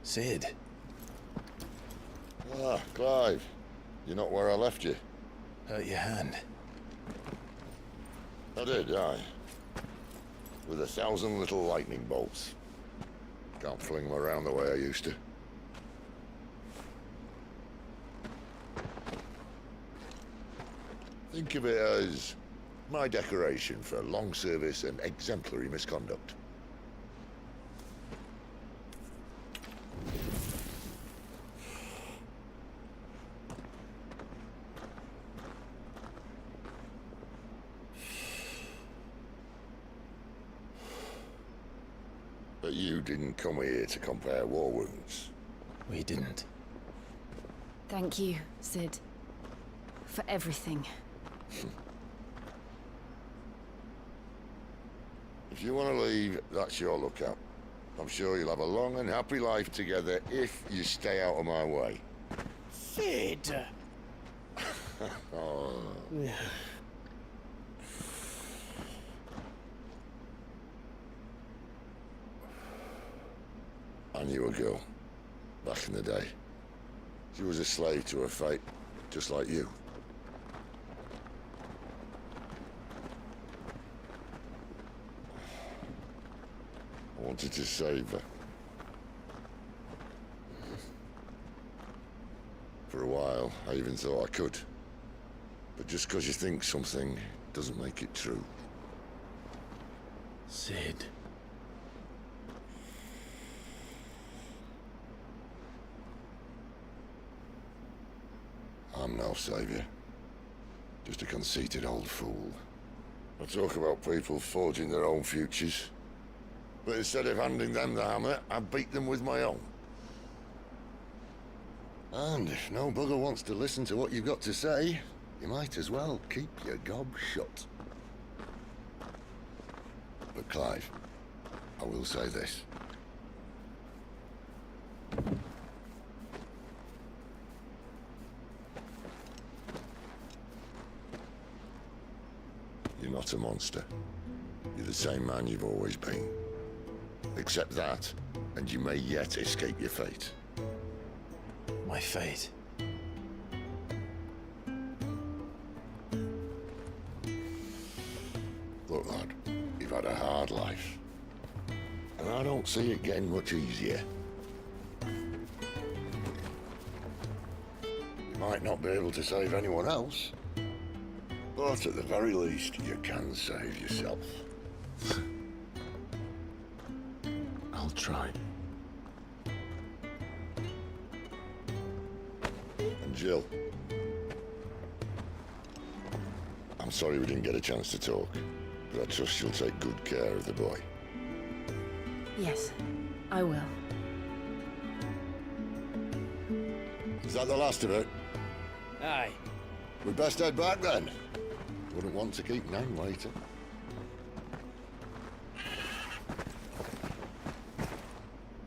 Sid. Ah, Clive. You're not where I left you. Hurt your hand. I did, aye. With 1,000 little lightning bolts. Can't fling them around the way I used to. Think of it as my decoration for long service and exemplary misconduct. But you didn't come here to compare war wounds. We didn't. Thank you, Sid. For everything. If you want to leave, that's your lookout. I'm sure you'll have a long and happy life together if you stay out of my way. Sid! Oh. I knew a girl, back in the day. She was a slave to her fate, just like you. I wanted to save her. For a while, I even thought I could. But just because you think something doesn't make it true. Sid. I'm no savior. Just a conceited old fool. I talk about people forging their own futures. But instead of handing them the hammer, I beat them with my own. And if no bugger wants to listen to what you've got to say, you might as well keep your gob shut. But Clive, I will say this. You're not a monster. You're the same man you've always been. Accept that, and you may yet escape your fate. My fate. Look, lad, you've had a hard life. And I don't see it getting much easier. You might not be able to save anyone else, but at the very least, you can save yourself. I'll try. And Jill, I'm sorry we didn't get a chance to talk, but I trust you'll take good care of the boy. Yes, I will. Is that the last of it? Aye. We'd best head back then. Wouldn't want to keep Nan waiting.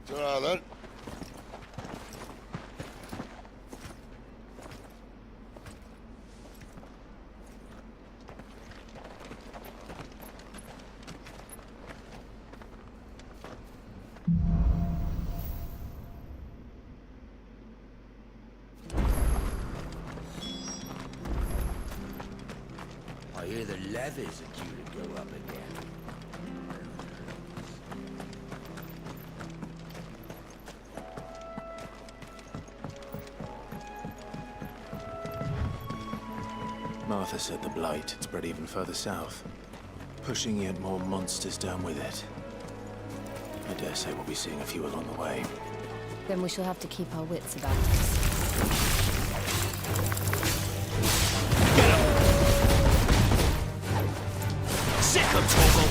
Ta-ra then. I hear the levies are due to go up again. Martha said the blight had spread even further south, pushing yet more monsters down with it. I dare say we'll be seeing a few along the way. Then we shall have to keep our wits about us. Sick of trouble!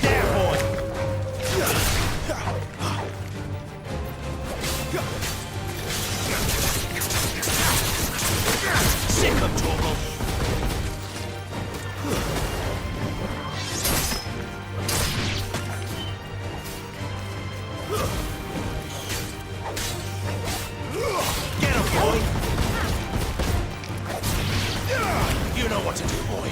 There, boy! Sick of trouble! Get him, boy! You know what to do, boy.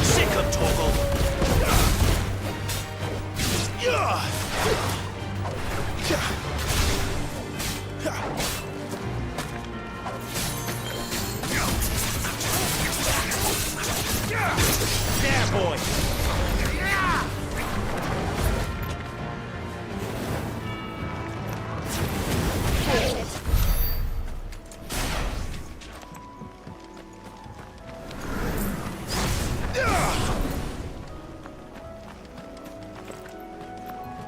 Sick of trouble! There, boy!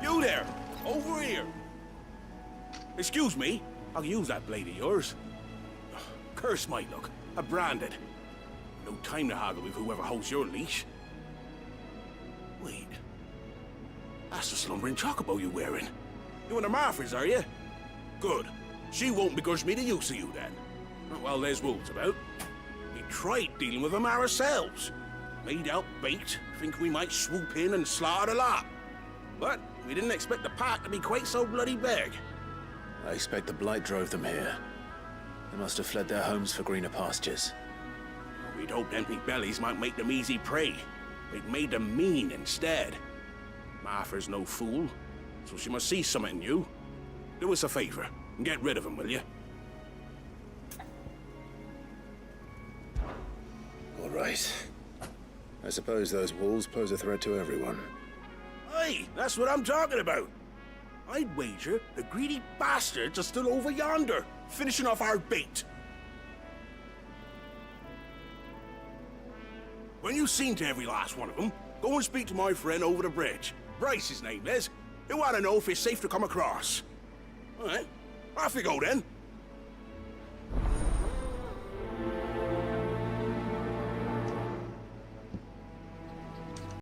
You there! Over here! Excuse me, I'll use that blade of yours. Curse my luck. I'm branded. No time to haggle with whoever holds your leash. Wait. That's the slumbering chocobo you're wearing. You and the Marfors, are you? Good. She won't begrudge me the use of you then. Not while there's wolves about. Me tried dealing with them ourselves. Made out bait, think we might swoop in and slaughter the lot. But we didn't expect the pack to be quite so bloody big. I expect the blight drove them here. They must have fled their homes for greener pastures. We'd hoped empty bellies might make them easy prey. They'd made them mean instead. Martha's no fool, so she must see something in you. Do us a favor and get rid of them, will you? All right. I suppose those wolves pose a threat to everyone. Hey, that's what I'm talking about. I'd wager the greedy bastards are still over yonder, finishing off our bait. When you've seen to every last one of them, go and speak to my friend over the bridge. Bryce, his name is. He'll want to know if it's safe to come across. All right, off you go then.